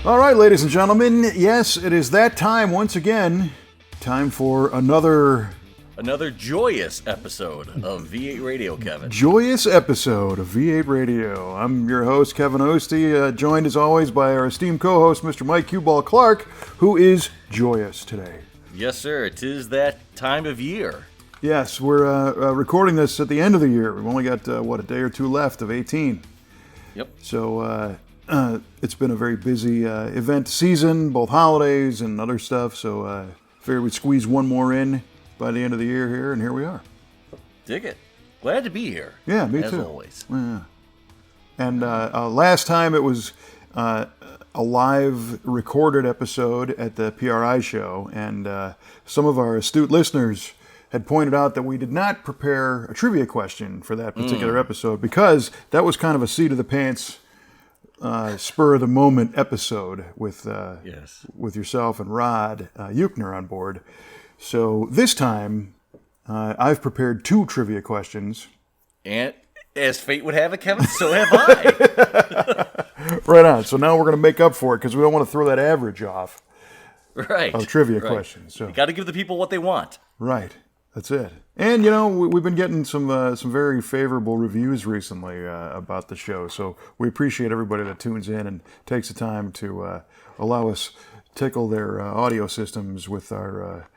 All right, ladies and gentlemen, yes, it is that time once again. Time for another joyous episode of V8 Radio, Kevin. Joyous episode of V8 Radio. I'm your host, Kevin Ostie, joined as always by our esteemed co-host, Mr. Mike Q-Ball Clark, who is joyous today. Yes, sir. It is that time of year. Yes, we're recording this at the end of the year. We've only got, a day or two left of 18. Yep. So it's been a very busy event season, both holidays and other stuff. So figured we'd squeeze one more in by the end of the year here, and here we are. Dig it. Glad to be here. Yeah, me too. As always. Yeah. And last time it was a live recorded episode at the PRI show, and some of our astute listeners had pointed out that we did not prepare a trivia question for that particular episode because that was kind of a seat of the pants, spur of the moment episode with yourself and Rod Euchner on board. So this time, I've prepared 2 trivia questions. And as fate would have it, Kevin, so have I. Right on. So now we're going to make up for it because we don't want to throw that average off. Right. Of trivia questions. So you got to give the people what they want. Right. That's it. And, you know, we've been getting some very favorable reviews recently about the show. So we appreciate everybody that tunes in and takes the time to allow us tickle their audio systems with our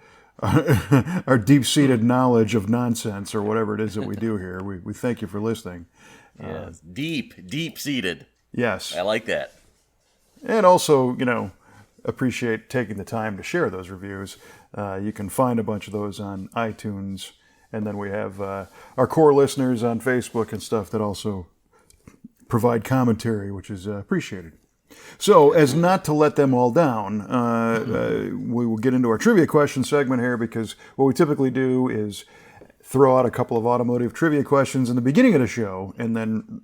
deep-seated knowledge of nonsense or whatever it is that we do here. We thank you for listening. Yeah, deep-seated. Yes. I like that. And also, you know, appreciate taking the time to share those reviews. You can find a bunch of those on iTunes. And then we have our core listeners on Facebook and stuff that also provide commentary, which is appreciated. So, as not to let them all down, we will get into our trivia question segment here because what we typically do is throw out a couple of automotive trivia questions in the beginning of the show and then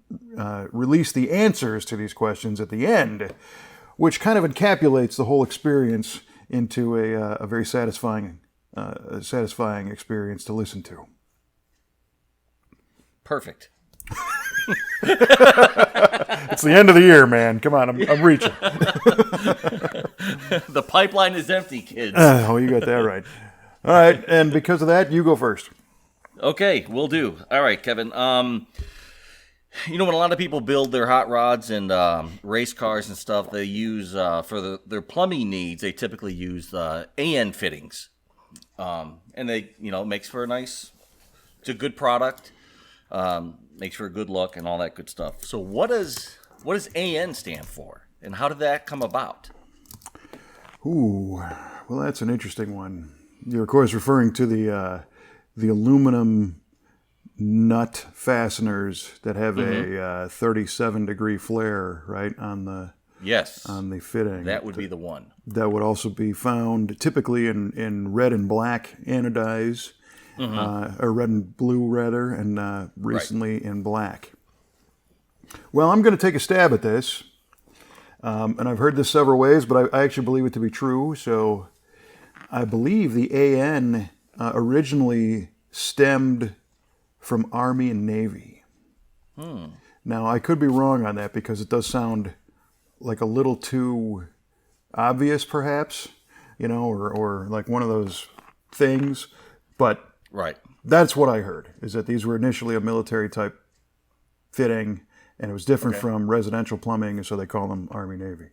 release the answers to these questions at the end, which kind of encapsulates the whole experience into a very satisfying experience to listen to. Perfect. It's the end of the year, man. Come on, I'm reaching. The pipeline is empty, kids. Oh, you got that right. All right, and because of that, you go first. Okay, will do. All right, Kevin. You know, when a lot of people build their hot rods and race cars and stuff, they use, for their plumbing needs, they typically use AN fittings. And they, you know, makes for it's a good product, makes for a good look and all that good stuff. So what does AN stand for? And how did that come about? Ooh, well, that's an interesting one. You're, of course, referring to the aluminum nut fasteners that have a 37-degree flare, right, on the fitting. That would be the one. That would also be found typically in red and black anodize, or red and blue rather, and recently in black. Well, I'm going to take a stab at this, and I've heard this several ways, but I actually believe it to be true. So I believe the AN originally stemmed from Army and Navy. Now, I could be wrong on that because it does sound like a little too obvious, perhaps, you know, or like one of those things. But that's what I heard, is that these were initially a military-type fitting, and it was different from residential plumbing, and so they call them Army-Navy.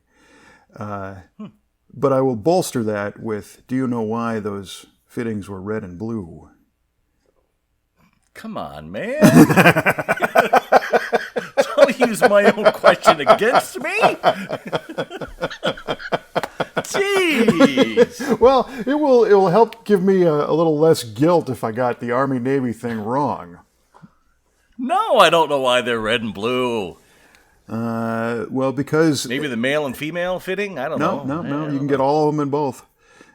But I will bolster that with, do you know why those fittings were red and blue? Come on, man. Don't use my own question against me. Jeez. Well, it will help give me a little less guilt if I got the Army-Navy thing wrong. No, I don't know why they're red and blue. Well, because... Maybe the male and female fitting? I don't know. No. You can get all of them in both.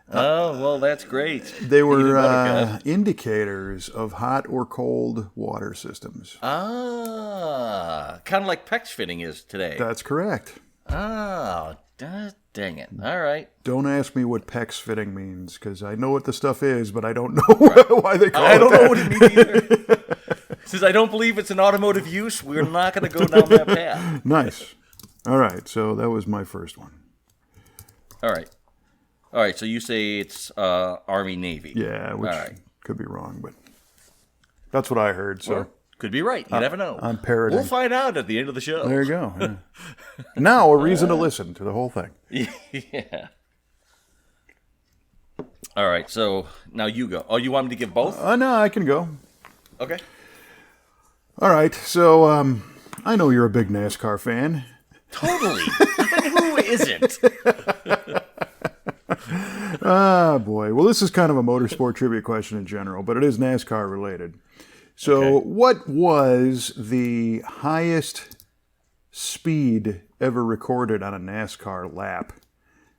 Oh, well, that's great. They were indicators of hot or cold water systems. Ah, kind of like PEX fitting is today. That's correct. Oh, dang it. All right. Don't ask me what PEX fitting means, because I know what the stuff is, but I don't know why they call it that. I don't know what it means either. Since I don't believe it's an automotive use, we're not going to go down that path. Nice. All right, so that was my first one. All right. All right. So you say it's Army Navy. Yeah, which All right. could be wrong, but that's what I heard. So Or could be right. You never know. I'm parroting. We'll find out at the end of the show. there you go. Yeah. Now a reason to listen to the whole thing. Yeah. All right. So now you go. Oh, you want me to give both? No, I can go. Okay. All right. So I know you're a big NASCAR fan. Totally. Who isn't? Ah, boy. Well, this is kind of a motorsport trivia question in general, but it is NASCAR related. So, Okay. what was the highest speed ever recorded on a NASCAR lap?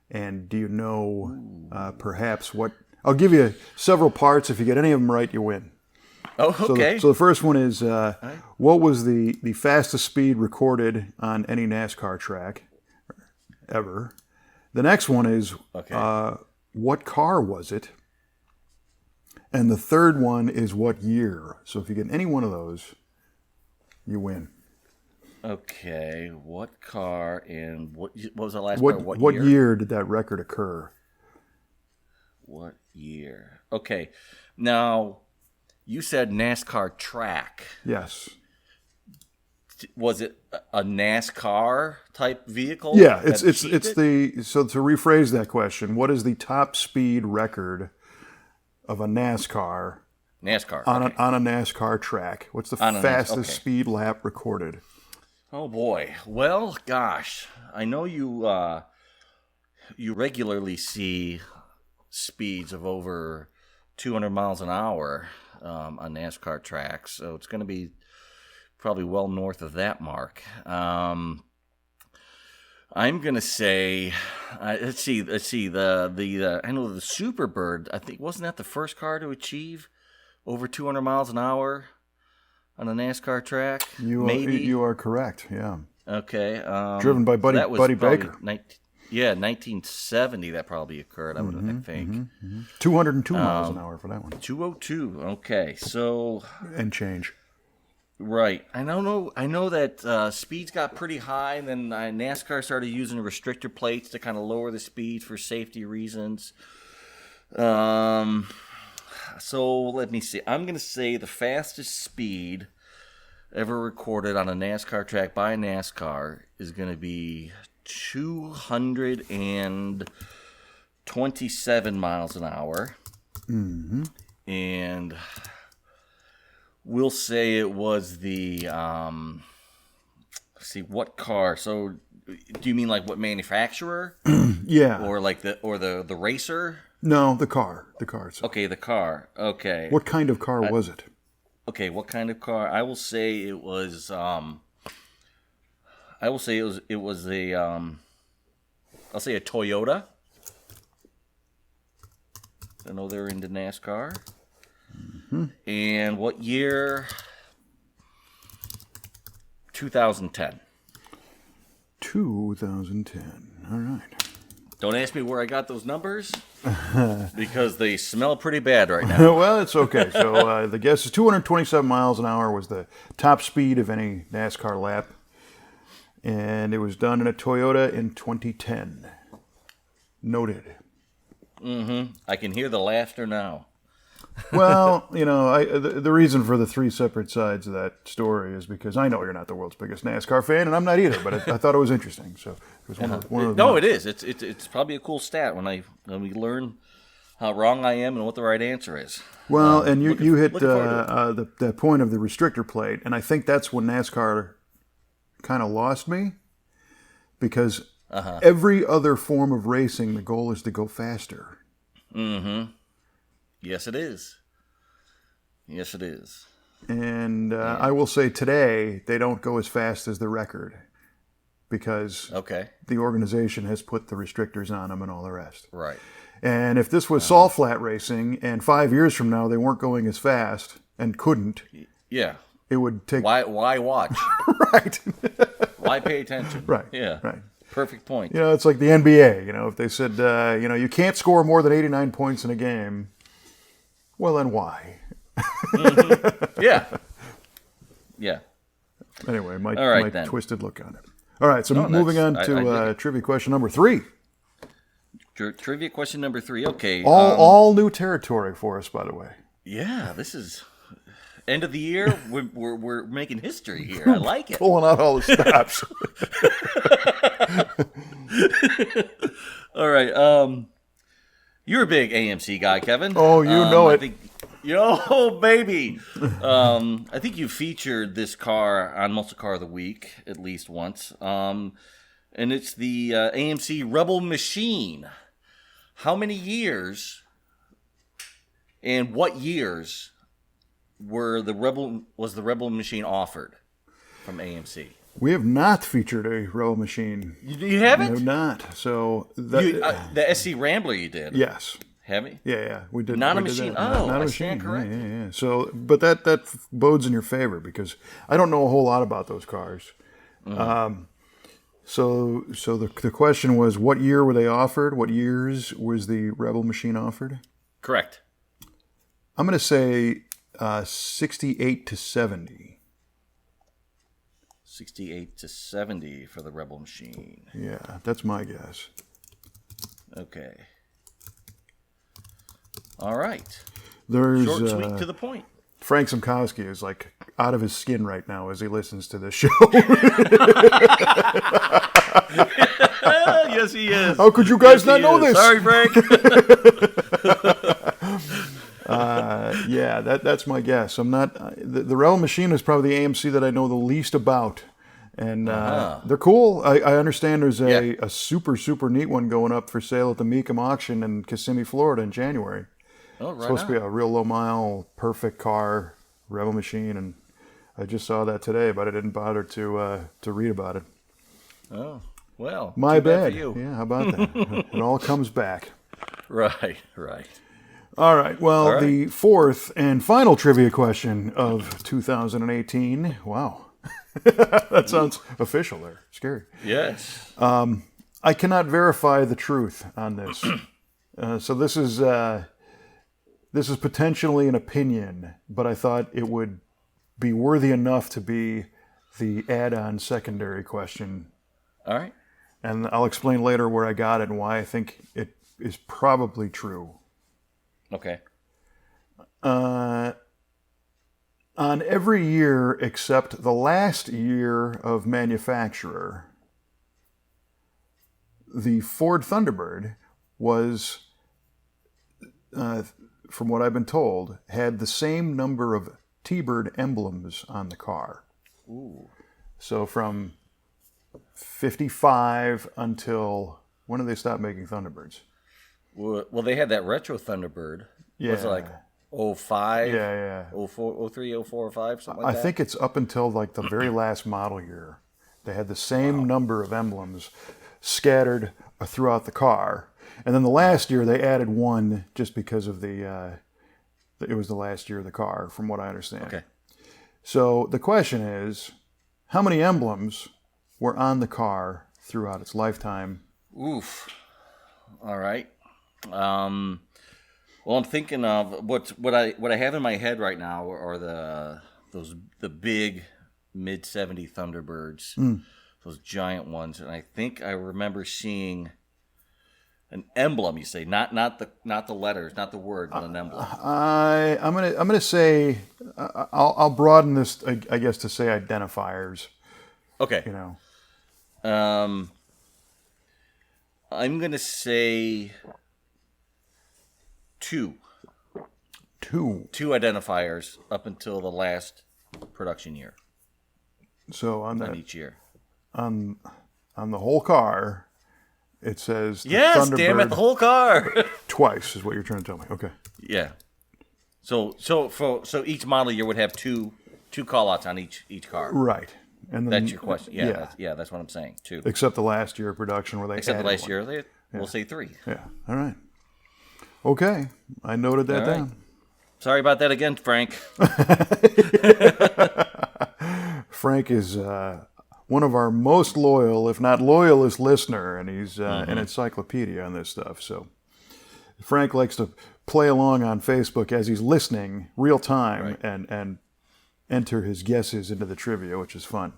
And do you know perhaps what? I'll give you several parts. If you get any of them right, you win. Oh, So, okay. so the first one is what was the fastest speed recorded on any NASCAR track ever? The next one is Okay. what car was it? And the third one is what year. So if you get any one of those, you win. Okay. What car and what was the last What part? what year did that record occur? What year? Okay. Now, you said NASCAR track. Yes. Was it a NASCAR type vehicle? Yeah, that it's achieved it? the so to rephrase that question, what is the top speed record of a NASCAR NASCAR. on Okay. on a NASCAR track? What's the On a fastest okay. speed lap recorded? Oh boy. Well, gosh, I know you you regularly see speeds of over 200 miles an hour on NASCAR tracks, so it's going to be probably well north of that mark. I'm going to say, let's see. The I know the Superbird. I think wasn't that the first car to achieve over 200 miles an hour on a NASCAR track? Maybe. You are correct. Yeah. Okay. Driven by Buddy that was Buddy probably Baker. 1970 that probably occurred, I would think. 202 miles an hour for that one. 202. Okay. So, And change. right. I know that speeds got pretty high, and then NASCAR started using restrictor plates to kind of lower the speeds for safety reasons. So let me see. I'm going to say the fastest speed ever recorded on a NASCAR track by NASCAR is going to be 227 miles an hour. Mm-hmm. And we'll say it was the let's see, what car? So do you mean like what manufacturer? Yeah. Or like the racer? No, the car. The car itself. Okay, the car. Okay. What kind of car was it? Okay, what kind of car? I will say it was I'll say a Toyota. I know they're into NASCAR. Mm-hmm. And what year? 2010. 2010. All right. Don't ask me where I got those numbers because they smell pretty bad right now. Well, it's okay. So the guess is 227 miles an hour was the top speed of any NASCAR lap. And it was done in a Toyota in 2010. Noted. Mm-hmm. I can hear the laughter now. Well, the reason for the three separate sides of that story is because I know you're not the world's biggest NASCAR fan, and I'm not either. But I thought it was interesting, so it was one of the No, it is. It's probably a cool stat when we learn how wrong I am and what the right answer is. Well, and you hit looking forward to the point of the restrictor plate, and I think that's when NASCAR kind of lost me because every other form of racing, the goal is to go faster. Mm-hmm. Yes, it is. Yes, it is. And I will say today, they don't go as fast as the record because Okay. the organization has put the restrictors on them and all the rest. Right. And if this was salt flat racing and 5 years from now they weren't going as fast and couldn't, Yeah. it would take... Why watch? Right. Why pay attention? Right. Yeah. Right. Perfect point. It's like the NBA. If they said, you can't score more than 89 points in a game, well, then why? Yeah. Yeah. Anyway, my All right, then. twisted look on it. All right, so No, moving on that's- to I dig it. trivia question number 3. Trivia question number 3. Okay. All new territory for us, by the way. Yeah, this is end of the year. We're making history here. I like it. Pulling out all the stops. All right. You're a big AMC guy, Kevin. Oh, you know it. Yo, baby. I think you featured this car on Muscle Car of the Week at least once. And it's the AMC Rebel Machine. How many years and what years was the Rebel Machine offered from AMC? We have not featured a Rebel Machine. You haven't? We have not. So the SC Rambler you did. yes. Have you? Yeah, we did. Not we a did machine. that. Oh, not I a stand machine. corrected. Yeah. So, but that bodes in your favor because I don't know a whole lot about those cars. Mm-hmm. So the question was, what year were they offered? What years was the Rebel Machine offered? Correct. I'm going to say 68 to 70. 68 to 70 for the Rebel Machine. Yeah, that's my guess. Okay. All right. There's Short, sweet, to the point. Frank Simkowski is like out of his skin right now as he listens to this show. Yes, he is. How could you guys not know this? Sorry, Frank. Yeah, that's my guess. I'm not. The Rebel Machine is probably the AMC that I know the least about, and they're cool. I understand there's a super neat one going up for sale at the Mecum auction in Kissimmee, Florida, in January. Oh, right. Supposed to be a real low mile, perfect car, Rebel Machine, and I just saw that today, but I didn't bother to read about it. Oh, well. My too bad bad. for you. Yeah, how about that? It all comes back. Right. All right. Well, All right. the fourth and final trivia question of 2018. Wow. That sounds official there. Scary. Yes. I cannot verify the truth on this. So this is potentially an opinion, but I thought it would be worthy enough to be the add-on secondary question. All right. And I'll explain later where I got it and why I think it is probably true. Okay. On every year except the last year of manufacturer, the Ford Thunderbird was, from what I've been told, had the same number of T-Bird emblems on the car. Ooh. So from 55 until, when did they stop making Thunderbirds? Well, they had that retro Thunderbird. Yeah. Was it like 05? Yeah. 04, 03, 04, 05, something like I that? think it's up until like the very last model year. They had the same number of emblems scattered throughout the car. And then the last year they added one just because of it was the last year of the car, from what I understand. Okay. So the question is, how many emblems were on the car throughout its lifetime? Oof. All right. Well, I'm thinking of what I have in my head right now are the big mid '70 Thunderbirds, those giant ones, and I think I remember seeing an emblem. You say not the letters, not the word, but an emblem. I'm gonna say I'll broaden this, I guess, to say identifiers. Okay. You know, I'm gonna say two identifiers up until the last production year So on each year. on the whole car, it says the Yes, Thunderbird damn it, the whole car. twice is what you're trying to tell me. Okay. Yeah. So each model year would have two call outs on each car. Right. And then, That's your question. Yeah, that's what I'm saying. Two. Except the last year of production where they Except the added last one. year, we'll say three. Yeah. All right. Okay. I noted that All right. down. Sorry about that again, Frank. Frank is one of our most loyal, if not loyalist, listener, and he's an encyclopedia on this stuff. So Frank likes to play along on Facebook as he's listening real time and enter his guesses into the trivia, which is fun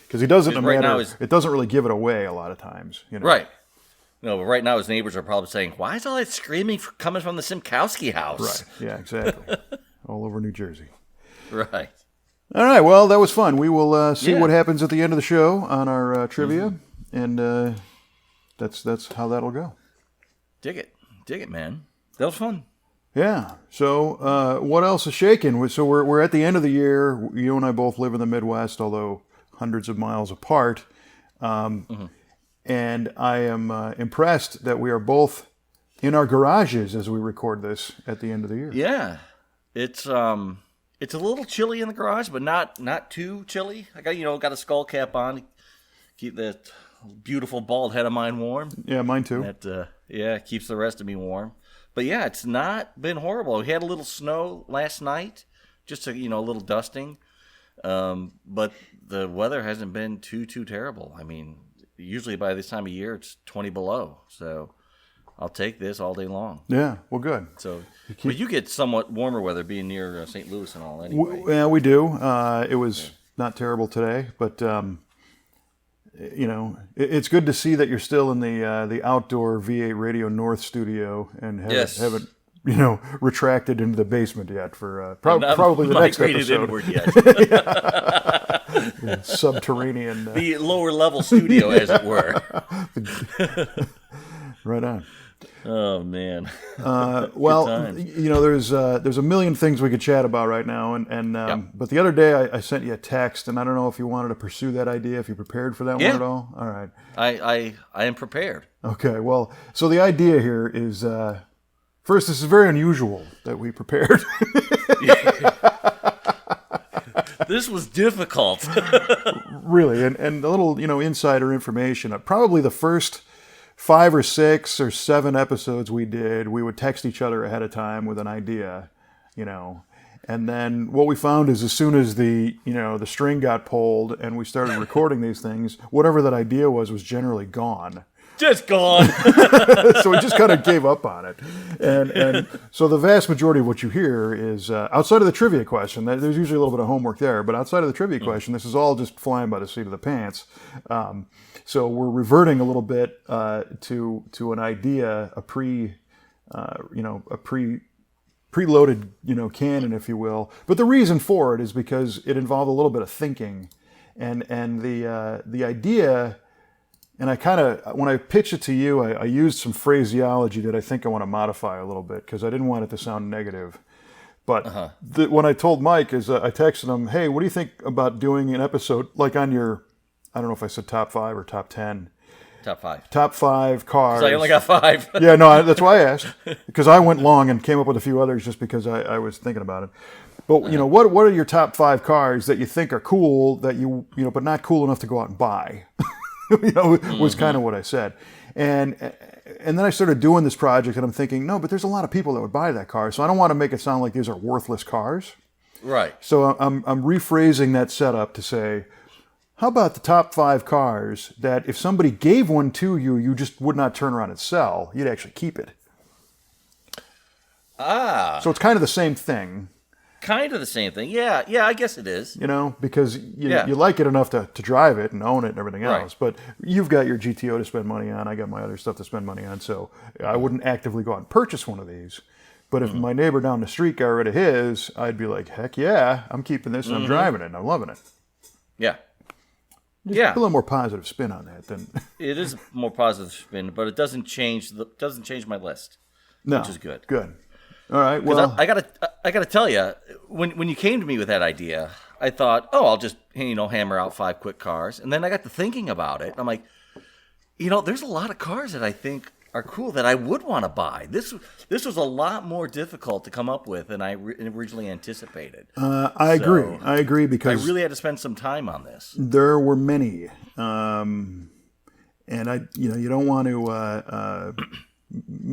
because he doesn't. Right now it doesn't really give it away a lot of times. You know? Right. No, but right now his neighbors are probably saying, "Why is all that screaming coming from the Simkowski house?" Right. Yeah, exactly. All over New Jersey. Right. All right. Well, that was fun. We will see Yeah. what happens at the end of the show on our trivia, and that's how that'll go. Dig it, man. That was fun. Yeah. So, what else is shaking? So we're at the end of the year. You and I both live in the Midwest, although hundreds of miles apart. And I am impressed that we are both in our garages as we record this at the end of the year. Yeah, it's a little chilly in the garage, but not too chilly. I got a skull cap on, to keep that beautiful bald head of mine warm. Yeah, mine too. That keeps the rest of me warm. But yeah, it's not been horrible. We had a little snow last night, just a little dusting. But the weather hasn't been too terrible. I mean, usually by this time of year it's 20 below, so I'll take this all day long. Yeah, well, good. So, but you get somewhat warmer weather being near St. Louis and all anyway. Yeah, we do. It was not terrible today, but it's good to see that you're still in the outdoor V8 Radio North studio and haven't retracted into the basement yet for probably the next episode. Inward yet. Subterranean. The lower level studio, as it were. Right on. Oh man. Well, there's a million things we could chat about right now, but the other day I sent you a text, and I don't know if you wanted to pursue that idea, if you prepared for that one at all. All right. I am prepared. Okay. Well, so the idea here is first, this is very unusual that we prepared. This was difficult. Really, and a little insider information. Probably the first 5 or 6 or 7 episodes we did, we would text each other ahead of time with an idea, and then what we found is as soon as the string got pulled and we started recording these things, whatever that idea was generally gone. Just gone. So we just kind of gave up on it. And so the vast majority of what you hear is, outside of the trivia question, there's usually a little bit of homework there, but outside of the trivia question, this is all just flying by the seat of the pants. So we're reverting a little bit to an idea, a preloaded, canon, if you will. But the reason for it is because it involved a little bit of thinking, and the idea. And I kind of, when I pitched it to you, I used some phraseology that I think I want to modify a little bit because I didn't want it to sound negative. But when I told Mike, I texted him, hey, what do you think about doing an episode like on your, I don't know if I said top 5 or top 10. Top 5. Top 5 cars. So I only got 5. Yeah, no, that's why I asked. Because I went long and came up with a few others just because I was thinking about it. But, what are your top 5 cars that you think are cool that but not cool enough to go out and buy? Was kind of what I said. And then I started doing this project and I'm thinking, no, but there's a lot of people that would buy that car. So I don't want to make it sound like these are worthless cars. Right. So I'm rephrasing that setup to say, how about the top 5 cars that if somebody gave one to you, you just would not turn around and sell. You'd actually keep it. So it's kind of the same thing. Kind of the same thing. Yeah, I guess it is. Because you like it enough to drive it and own it and everything else. Right. But you've got your GTO to spend money on. I got my other stuff to spend money on. So I wouldn't actively go out and purchase one of these. But if my neighbor down the street got rid of his, I'd be like, heck yeah, I'm keeping this and I'm driving it and I'm loving it. Yeah. Just a little more positive spin on that than it is a more positive spin, but it doesn't change my list. No, which is good. Good. All right. Well, I gotta tell you, when you came to me with that idea, I thought, I'll just hammer out 5 quick cars, and then I got to thinking about it. And I'm like, there's a lot of cars that I think are cool that I would want to buy. This was a lot more difficult to come up with than I originally anticipated. I agree because I really had to spend some time on this. There were many, and you don't want to.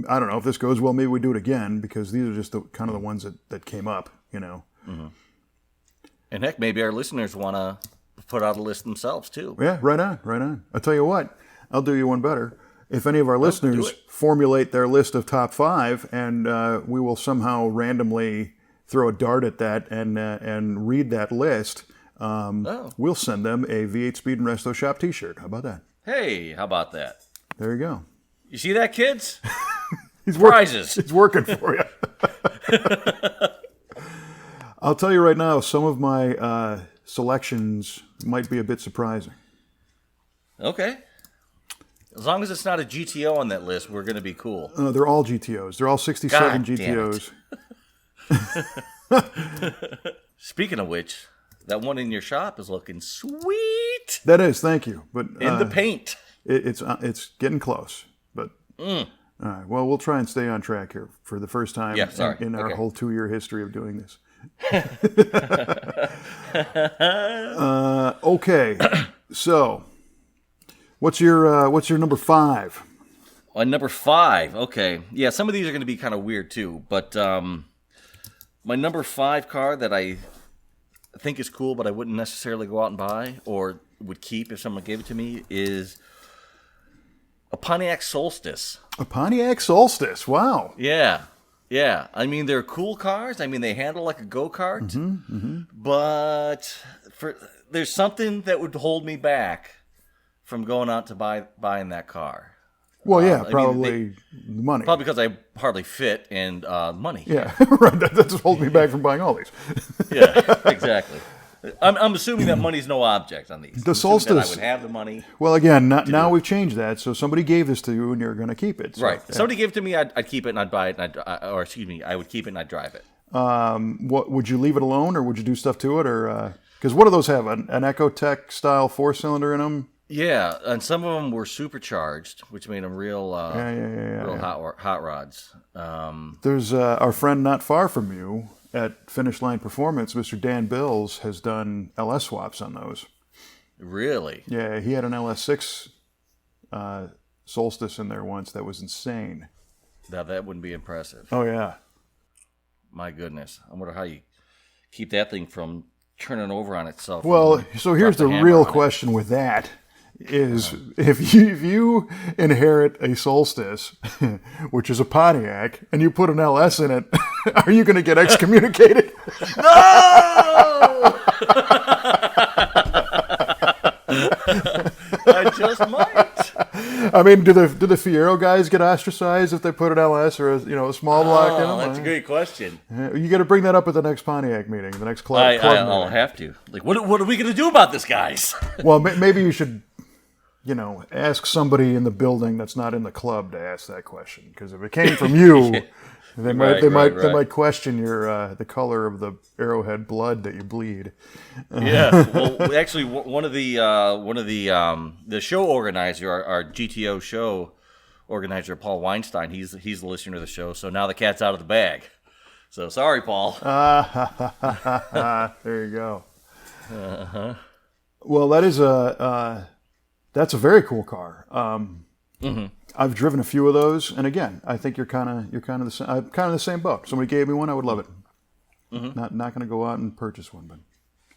I don't know if this goes well. Maybe we do it again because these are just the kind of the ones that came up. Mm-hmm. And heck, maybe our listeners want to put out a list themselves too. Yeah, right on. I'll tell you what. I'll do you one better. If any of our listeners formulate their list of top 5, and we will somehow randomly throw a dart at that and read that list, we'll send them a V8 Speed and Resto Shop T-shirt. How about that? Hey, how about that? There you go. You see that, kids? He's Prizes. He's working for you. I'll tell you right now, some of my selections might be a bit surprising. Okay. As long as it's not a GTO on that list, we're going to be cool. They're all GTOs. They're all 67 God GTOs. Speaking of which, that one in your shop is looking sweet. That is, thank you. But In the paint. it's getting close. But all right. Well, we'll try and stay on track here for the first time in our whole 2-year history of doing this. Okay. So, what's your number 5? On number 5, okay. Yeah, some of these are going to be kind of weird too. But my number 5 car that I think is cool, but I wouldn't necessarily go out and buy or would keep if someone gave it to me is a Pontiac Solstice. A Pontiac Solstice. Wow. Yeah. Yeah. I mean, they're cool cars. I mean, they handle like a go-kart. But there's something that would hold me back from going out to buying that car. Well, yeah, probably money. Probably because I hardly fit and money. Yeah, right. That's holding me back from buying all these. Yeah, exactly. I'm assuming that money's no object on these. The Solstice. I would have the money. Well, again, now we've changed that. So somebody gave this to you, and you're going to keep it. So, right. If somebody gave it to me, I'd keep it and I'd buy it, or excuse me, I would keep it and I'd drive it. What would you leave it alone, or would you do stuff to it, or because what do those have? An Ecotec style 4-cylinder in them? Yeah, and some of them were supercharged, which made them real hot rods. There's our friend not far from you at Finish Line Performance, Mr. Dan Bills, has done LS swaps on those. Really? Yeah, he had an LS6 Solstice in there once that was insane. Now that wouldn't be impressive. Oh, yeah. My goodness. I wonder how you keep that thing from turning over on itself. Well, so here's the real question with that. Is if you inherit a Solstice, which is a Pontiac, and you put an LS in it, are you going to get excommunicated? No! I just might. I mean, do the Fiero guys get ostracized if they put an LS or a small block in them? That's a great question. You got to bring that up at the next Pontiac meeting, the next club. I'll have to. Like, what are we going to do about this, guys? Well, maybe you should. Ask somebody in the building that's not in the club to ask that question. Because if it came from you, they might question the color of the arrowhead blood that you bleed. Yeah. Well, actually, one of the show organizer, our GTO show organizer, Paul Weinstein, he's the listener to the show. So now the cat's out of the bag. So sorry, Paul. There you go. Well, that is that's a very cool car. I've driven a few of those, and again, I think you're kind of the same. I'm kind of the same boat. If somebody gave me one, I would love it. Not going to go out and purchase one, but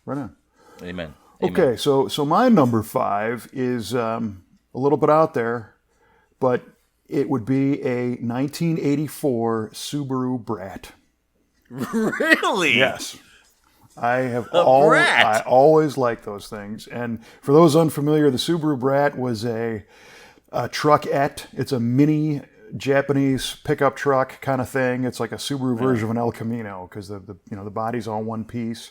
right on. Amen. Okay, so my number 5 is a little bit out there, but it would be a 1984 Subaru Brat. Really? Yes. I Brat. always liked those things. And for those unfamiliar, the Subaru Brat was a truckette. It's a mini Japanese pickup truck kind of thing. It's like a Subaru version of an El Camino because the body's all one piece.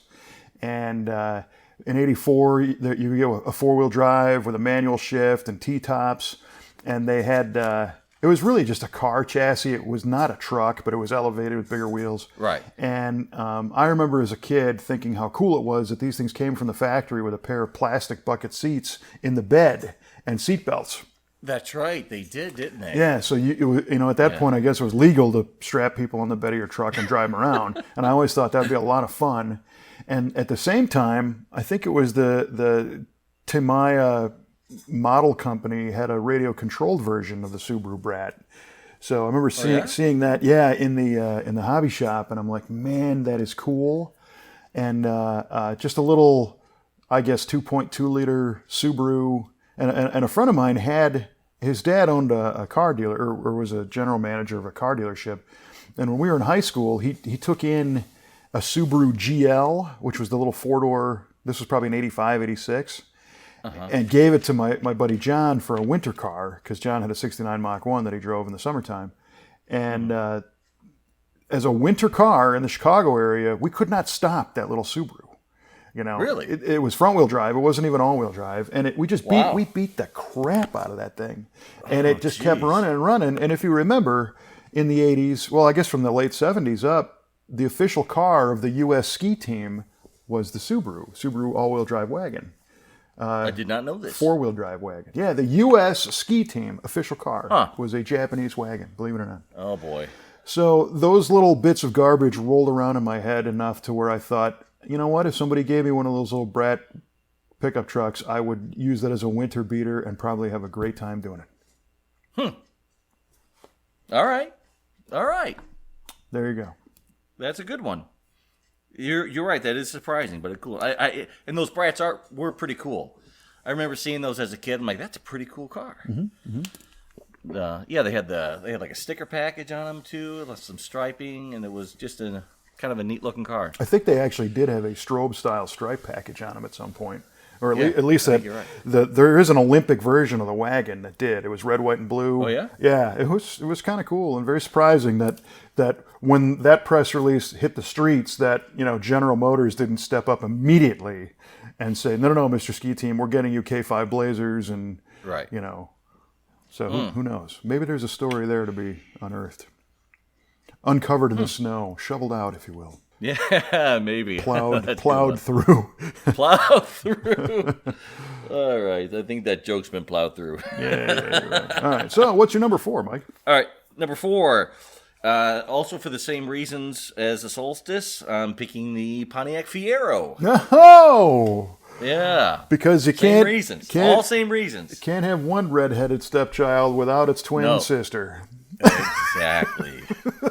And in '84, you get a 4-wheel drive with a manual shift and T-tops. And they had... it was really just a car chassis. It was not a truck, but it was elevated with bigger wheels. Right. And I remember as a kid thinking how cool it was that these things came from the factory with a pair of plastic bucket seats in the bed and seat belts. That's right. They did, didn't they? Yeah. So at that point, I guess it was legal to strap people on the bed of your truck and drive them around. And I always thought that'd be a lot of fun. And at the same time, I think it was the Timaya model company had a radio-controlled version of the Subaru Brat. So I remember seeing that, in the hobby shop, and I'm like, man, that is cool. And just a little, I guess, 2.2 liter Subaru, and a friend of mine had his dad owned a car dealer or was a general manager of a car dealership, and when we were in high school, he took in a Subaru GL, which was the little 4-door. This was probably in '85, '86. and gave it to my buddy John for a winter car, because John had a 69 Mach 1 that he drove in the summertime. And as a winter car in the Chicago area, we could not stop that little Subaru. You know, Really? it was front wheel drive. It wasn't even all wheel drive, and we just beat the crap out of that thing, and it just kept running and running. And if you remember, in the '80s, well, I guess from the late '70s up, the official car of the U.S. ski team was the Subaru all-wheel drive wagon. I did not know this. 4-wheel drive wagon. Yeah, the U.S. ski team official car was a Japanese wagon. Believe it or not. Oh boy. So those little bits of garbage rolled around in my head enough to where I thought, you know what? If somebody gave me one of those little brat pickup trucks, I would use that as a winter beater and probably have a great time doing it. All right. There you go. That's a good one. You're right. That is surprising, but cool. And those brats were pretty cool. I remember seeing those as a kid. I'm like, that's a pretty cool car. Yeah, they had like a sticker package on them too, some striping, and it was just kind of a neat looking car. I think they actually did have a strobe style stripe package on them at some point, or at least that you're right. there is an Olympic version of the wagon that did. It was red, white, and blue. Oh yeah. Yeah, it was kind of cool and very surprising that when that press release hit the streets, that General Motors didn't step up immediately and say, no, Mr. Ski Team, we're getting you K5 Blazers, and right. So who knows? Maybe there's a story there to be unearthed. Uncovered in the snow, shoveled out, if you will. Yeah, maybe. Plowed through. Plowed through. All right. I think that joke's been plowed through. Yeah, right. All right. So what's your number 4, Mike? All right. Number 4. Also for the same reasons as the Solstice, I'm picking the Pontiac Fiero. Oh! Yeah. Because you Same reasons. All same reasons. Can't have one redheaded stepchild without its twin sister. Exactly.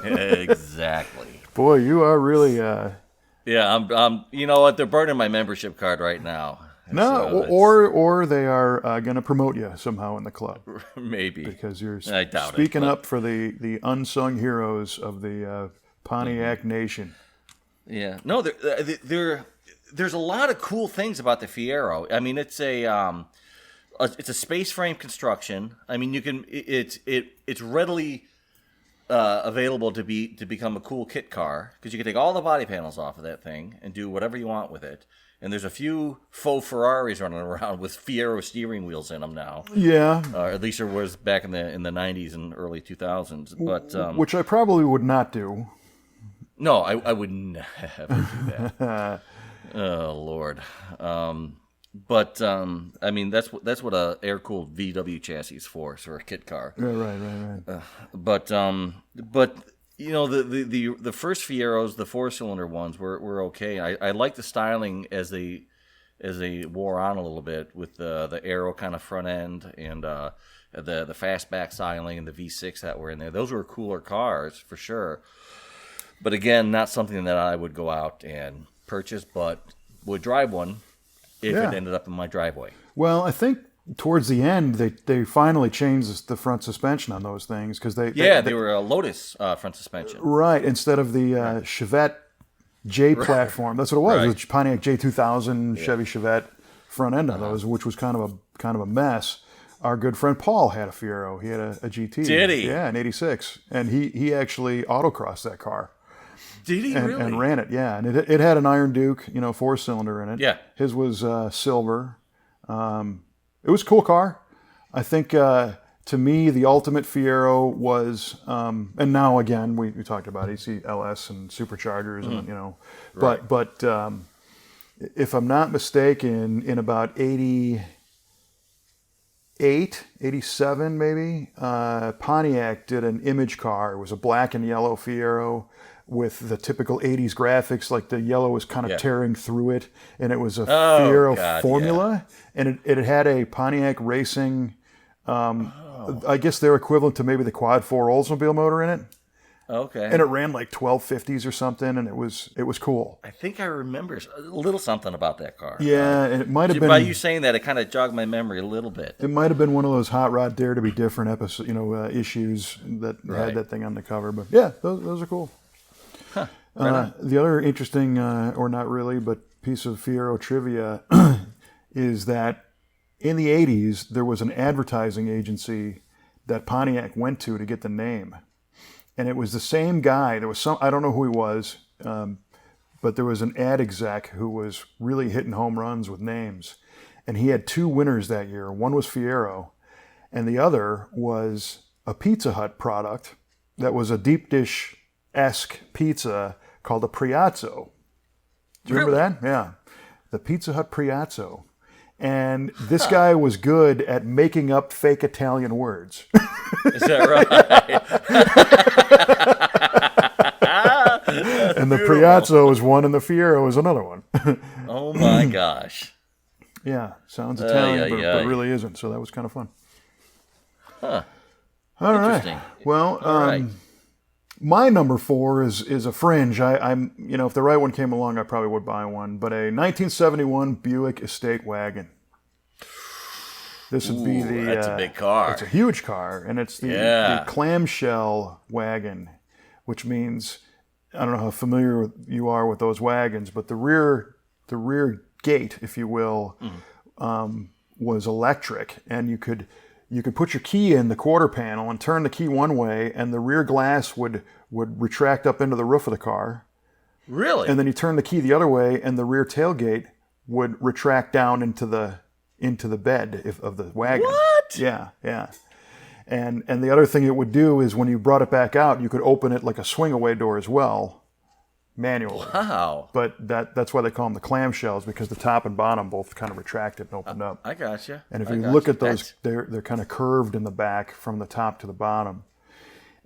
Exactly. Boy, you are really. Yeah, I'm. You know what? They're burning my membership card right now. No, So or they are going to promote you somehow in the club. maybe Because you're I doubt speaking it, but- up for the unsung heroes of the Pontiac Nation. Yeah. No, there's a lot of cool things about the Fiero. I mean, it's a space frame construction. I mean, it's readily available to become a cool kit car, because you can take all the body panels off of that thing and do whatever you want with it. And there's a few faux Ferraris running around with Fiero steering wheels in them now. Yeah. At least there was back in the 90s and early 2000s. But Which I probably would not do. no, I would never do that. Oh Lord. But I mean, that's what a air-cooled VW chassis is for a kit car. Yeah, right. But the first Fieros, the 4-cylinder ones, were okay. I like the styling as they wore on a little bit, with the Aero kind of front end and the fastback styling and the V6 that were in there. Those were cooler cars for sure. But again, not something that I would go out and purchase, but would drive one if it ended up in my driveway. Well, I think towards the end they finally changed the front suspension on those things, because they were a Lotus front suspension. Right, instead of the Chevette J platform. That's what it was. Right. It was Pontiac J2000 Chevy Chevette front end on those, which was kind of a mess. Our good friend Paul had a Fiero. He had a GT. Did he? Yeah, in '86, and he actually autocrossed that car. Did he really? And ran it, yeah. And it had an Iron Duke, 4-cylinder in it. Yeah. His was silver. It was a cool car. I think, to me, the ultimate Fiero was, and now again, we talked about EC LS and superchargers, and Right. but if I'm not mistaken, in about 88, 87 maybe, Pontiac did an image car. It was a black and yellow Fiero with the typical 80s graphics, like the yellow was kind of tearing through it, and it was a Fiero formula, and it had a Pontiac Racing, I guess they're equivalent to maybe the Quad 4 Oldsmobile motor in it. Okay. And it ran like 1250s or something, and it was cool. I think I remember a little something about that car. Yeah, and it might have been. By you saying that, it kind of jogged my memory a little bit. It might have been one of those Hot Rod Dare to Be Different episode, issues that Right. had that thing on the cover. But yeah, those are cool. Huh. Right The other interesting, or not really, but piece of Fiero trivia is that in the 80s, there was an advertising agency that Pontiac went to get the name. And it was the same guy. There was some, I don't know who he was, but there was an ad exec who was really hitting home runs with names. And he had 2 winners that year. One was Fiero, and the other was a Pizza Hut product that was a deep dish-esque pizza called a Priazzo. Do you remember that? Yeah. The Pizza Hut Priazzo. And this guy was good at making up fake Italian words. Is that right? And the Priazzo is one and the Fiero is another one. Oh my gosh. Yeah, sounds Italian, but really isn't. So that was kind of fun. Huh. All right. Well, my number 4 is a fringe. I'm if the right one came along, I probably would buy one. But a 1971 Buick Estate wagon. This would be the. That's a big car. It's a huge car, and it's the clamshell wagon, which means I don't know how familiar you are with those wagons, but the rear gate, if you will, was electric, and you could put your key in the quarter panel and turn the key one way, and the rear glass would retract up into the roof of the car. Really? And then you turn the key the other way, and the rear tailgate would retract down into the bed of the wagon. What? Yeah. And the other thing it would do is when you brought it back out, you could open it like a swing-away door as well, manually. Wow. But that's why they call them the clamshells, because the top and bottom both kind of retracted and opened up. I gotcha. And if you look at those, they're kind of curved in the back from the top to the bottom.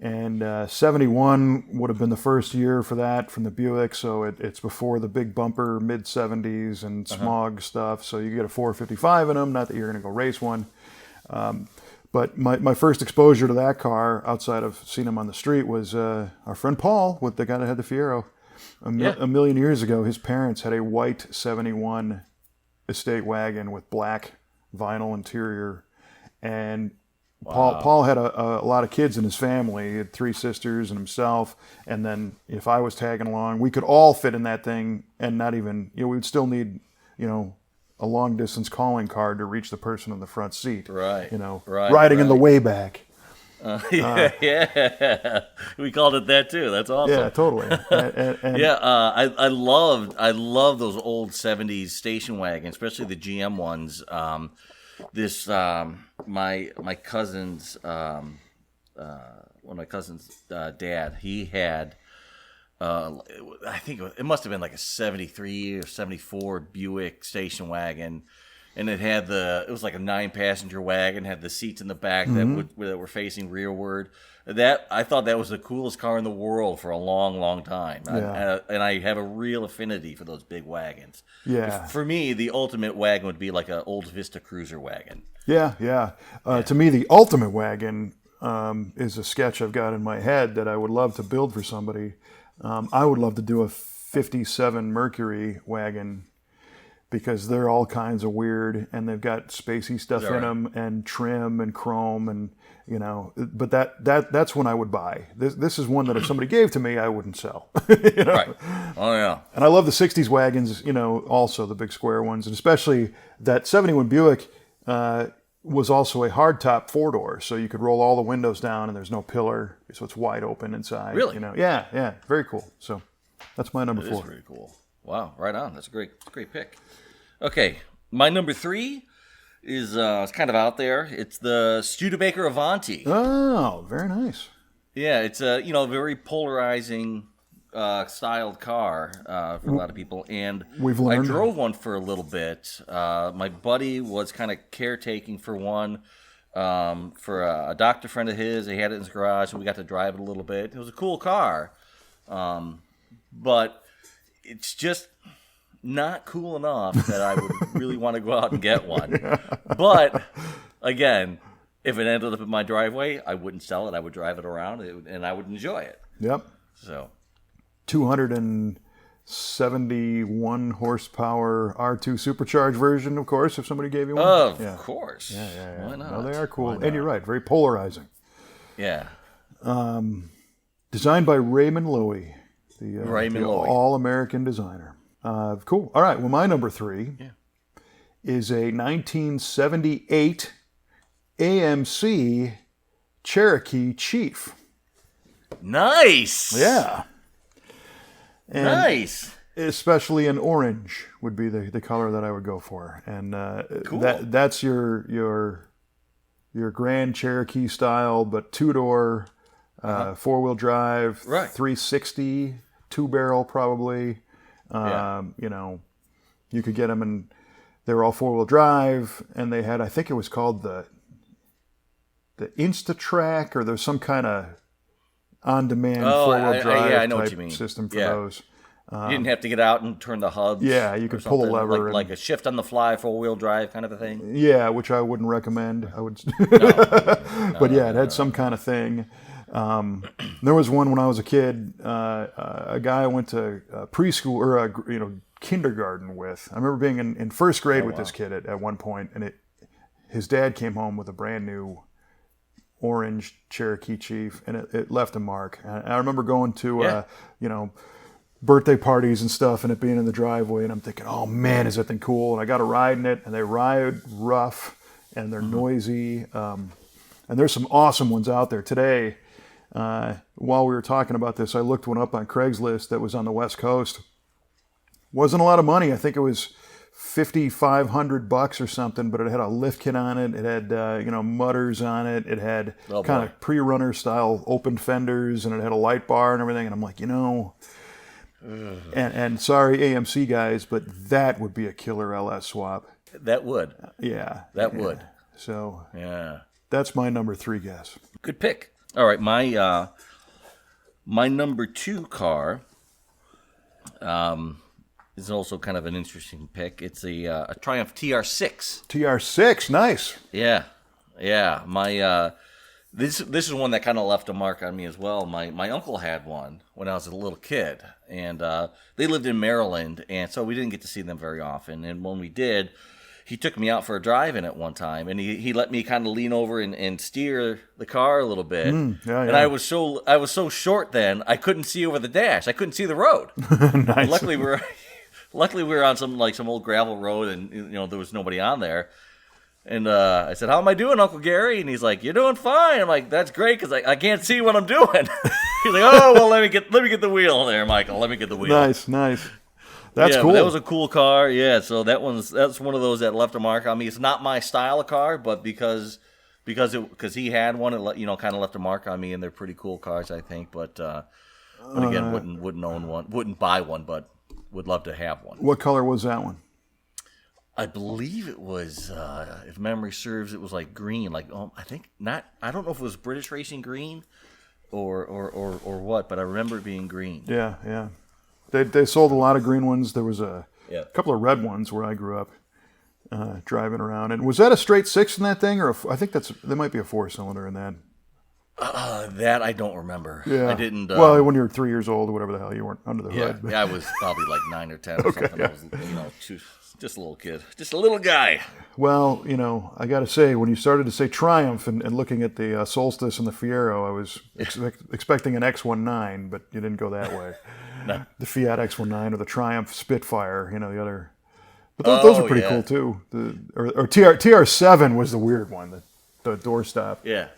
And 71 would have been the first year for that from the Buick, so it's before the big bumper mid-70s and smog stuff. So you get a 455 in them, not that you're going to go race one. But my first exposure to that car, outside of seeing him on the street, was our friend Paul, with the guy that had the Fiero. A million years ago, his parents had a white 71 estate wagon with black vinyl interior. And Paul had a lot of kids in his family. He had 3 sisters and himself. And then if I was tagging along, we could all fit in that thing, and not even, we would still need, a long distance calling card to reach the person in the front seat. Right. Riding in the way back. Yeah, we called it that too. That's awesome. Yeah, totally. I love those old '70s station wagons, especially the GM ones. My cousin's one of my cousin's dad, he had. I think it must have been like a 73 or 74 Buick station wagon. And it was like a 9-passenger wagon, had the seats in the back that were facing rearward. I thought that was the coolest car in the world for a long, long time. Yeah. And I have a real affinity for those big wagons. Yeah. For me, the ultimate wagon would be like an old Vista Cruiser wagon. Yeah. To me, the ultimate wagon is a sketch I've got in my head that I would love to build for somebody. I would love to do a 57 Mercury wagon, because they're all kinds of weird, and they've got spacey stuff in them, and trim and chrome, and But that's when I would buy. This is one that if somebody gave to me, I wouldn't sell. Right. Oh yeah. And I love the '60s wagons. Also the big square ones, and especially that '71 Buick was also a hardtop 4-door, so you could roll all the windows down, and there's no pillar, so it's wide open inside. Really? Yeah. Very cool. So that's my number 4. That is pretty cool. Wow, right on. That's a great pick. Okay, my number 3 is it's kind of out there. It's the Studebaker Avanti. Oh, very nice. Yeah, it's a very polarizing styled car for a lot of people, and we've learned. I drove one for a little bit. My buddy was kind of caretaking for one for a doctor friend of his. He had it in his garage, and we got to drive it a little bit. It was a cool car, but it's just not cool enough that I would really want to go out and get one. But again, if it ended up in my driveway, I wouldn't sell it. I would drive it around, and I would enjoy it. Yep. So, 271 horsepower R2 supercharged version, of course, if somebody gave you one. Of course. Yeah. Why not? No, they are cool. And you're right, very polarizing. Yeah. Designed by Raymond Loewy. The Loewy. all-American designer. Cool. All right. Well, my number 3 is a 1978 AMC Cherokee Chief. Nice. Yeah. And Nice. especially in orange would be the color that I would go for. And Cool. that's your Grand Cherokee style, but two-door, four-wheel drive, Right. 360, two-barrel probably. Yeah. You know, you could get them, and they were all four-wheel drive, and they had, I think it was called the InstaTrack, or there's some kind of on-demand four-wheel drive I know what type you mean. system for Yeah. those. You didn't have to get out and turn the hubs. Yeah, you or could pull a something, lever and- like a shift on the fly, 4-wheel drive kind of a thing. Yeah, which I wouldn't recommend. I would, but yeah, it had some kind of thing. There was one when I was a kid. A guy I went to preschool or kindergarten with. I remember being in first grade with this kid at one point, and his dad came home with a brand new orange Cherokee Chief, and it left a mark. I remember going to birthday parties and stuff, and it being in the driveway, and I'm thinking, oh man, is that thing cool? And I got to ride in it, and they ride rough, and they're noisy, and there's some awesome ones out there today. While we were talking about this, I looked one up on Craigslist that was on the West Coast. Wasn't a lot of money. I think it was $5,500 or something, but it had a lift kit on it. It had mutters on it. It had kind of pre-runner style open fenders, and it had a light bar and everything. And I'm like, and sorry AMC guys, but that would be a killer LS swap. That would. Yeah, That would. So Yeah. that's my number 3 guess. Good pick. All right, my number 2 car is also kind of an interesting pick. It's a Triumph TR6. TR6, nice. Yeah. My this is one that kind of left a mark on me as well. My uncle had one when I was a little kid, and they lived in Maryland, and so we didn't get to see them very often. And when we did, he took me out for a drive in it one time, and he let me kind of lean over and steer the car a little bit. yeah. And I was so short then I couldn't see over the dash. I couldn't see the road. Nice. Luckily we were on some old gravel road, and there was nobody on there. And I said, "How am I doing, Uncle Gary?" And he's like, "You're doing fine." I'm like, "That's great, because I can't see what I'm doing." He's like, "Oh well, let me get the wheel there, Michael. Let me get the wheel." Nice. That's yeah, cool. That was a cool car. Yeah, so that's one of those that left a mark on me. It's not my style of car, but because he had one, it kind of left a mark on me, and they're pretty cool cars, I think. But again, wouldn't own one, wouldn't buy one, but would love to have one. What color was that one? I believe it was, if memory serves, it was like green. Like I think not. I don't know if it was British Racing green, or what, but I remember it being green. Yeah. They sold a lot of green ones. There was a Yeah. couple of red ones where I grew up driving around. And was that a straight 6 in that thing, or I think there might be a 4-cylinder in that. That I don't remember. Yeah, I didn't. Well, when you were 3 years old, or whatever the hell, you weren't under the Yeah, hood. but- I was probably like 9 or 10 or something. I was, just a little kid, just a little guy. Well, I got to say, when you started to say Triumph and looking at the Solstice and the Fiero, I was expecting an X19, but you didn't go that way. No. The Fiat X19 or the Triumph Spitfire, the other. But those are pretty cool too. Or TR7 was the weird one, the doorstop. Yeah,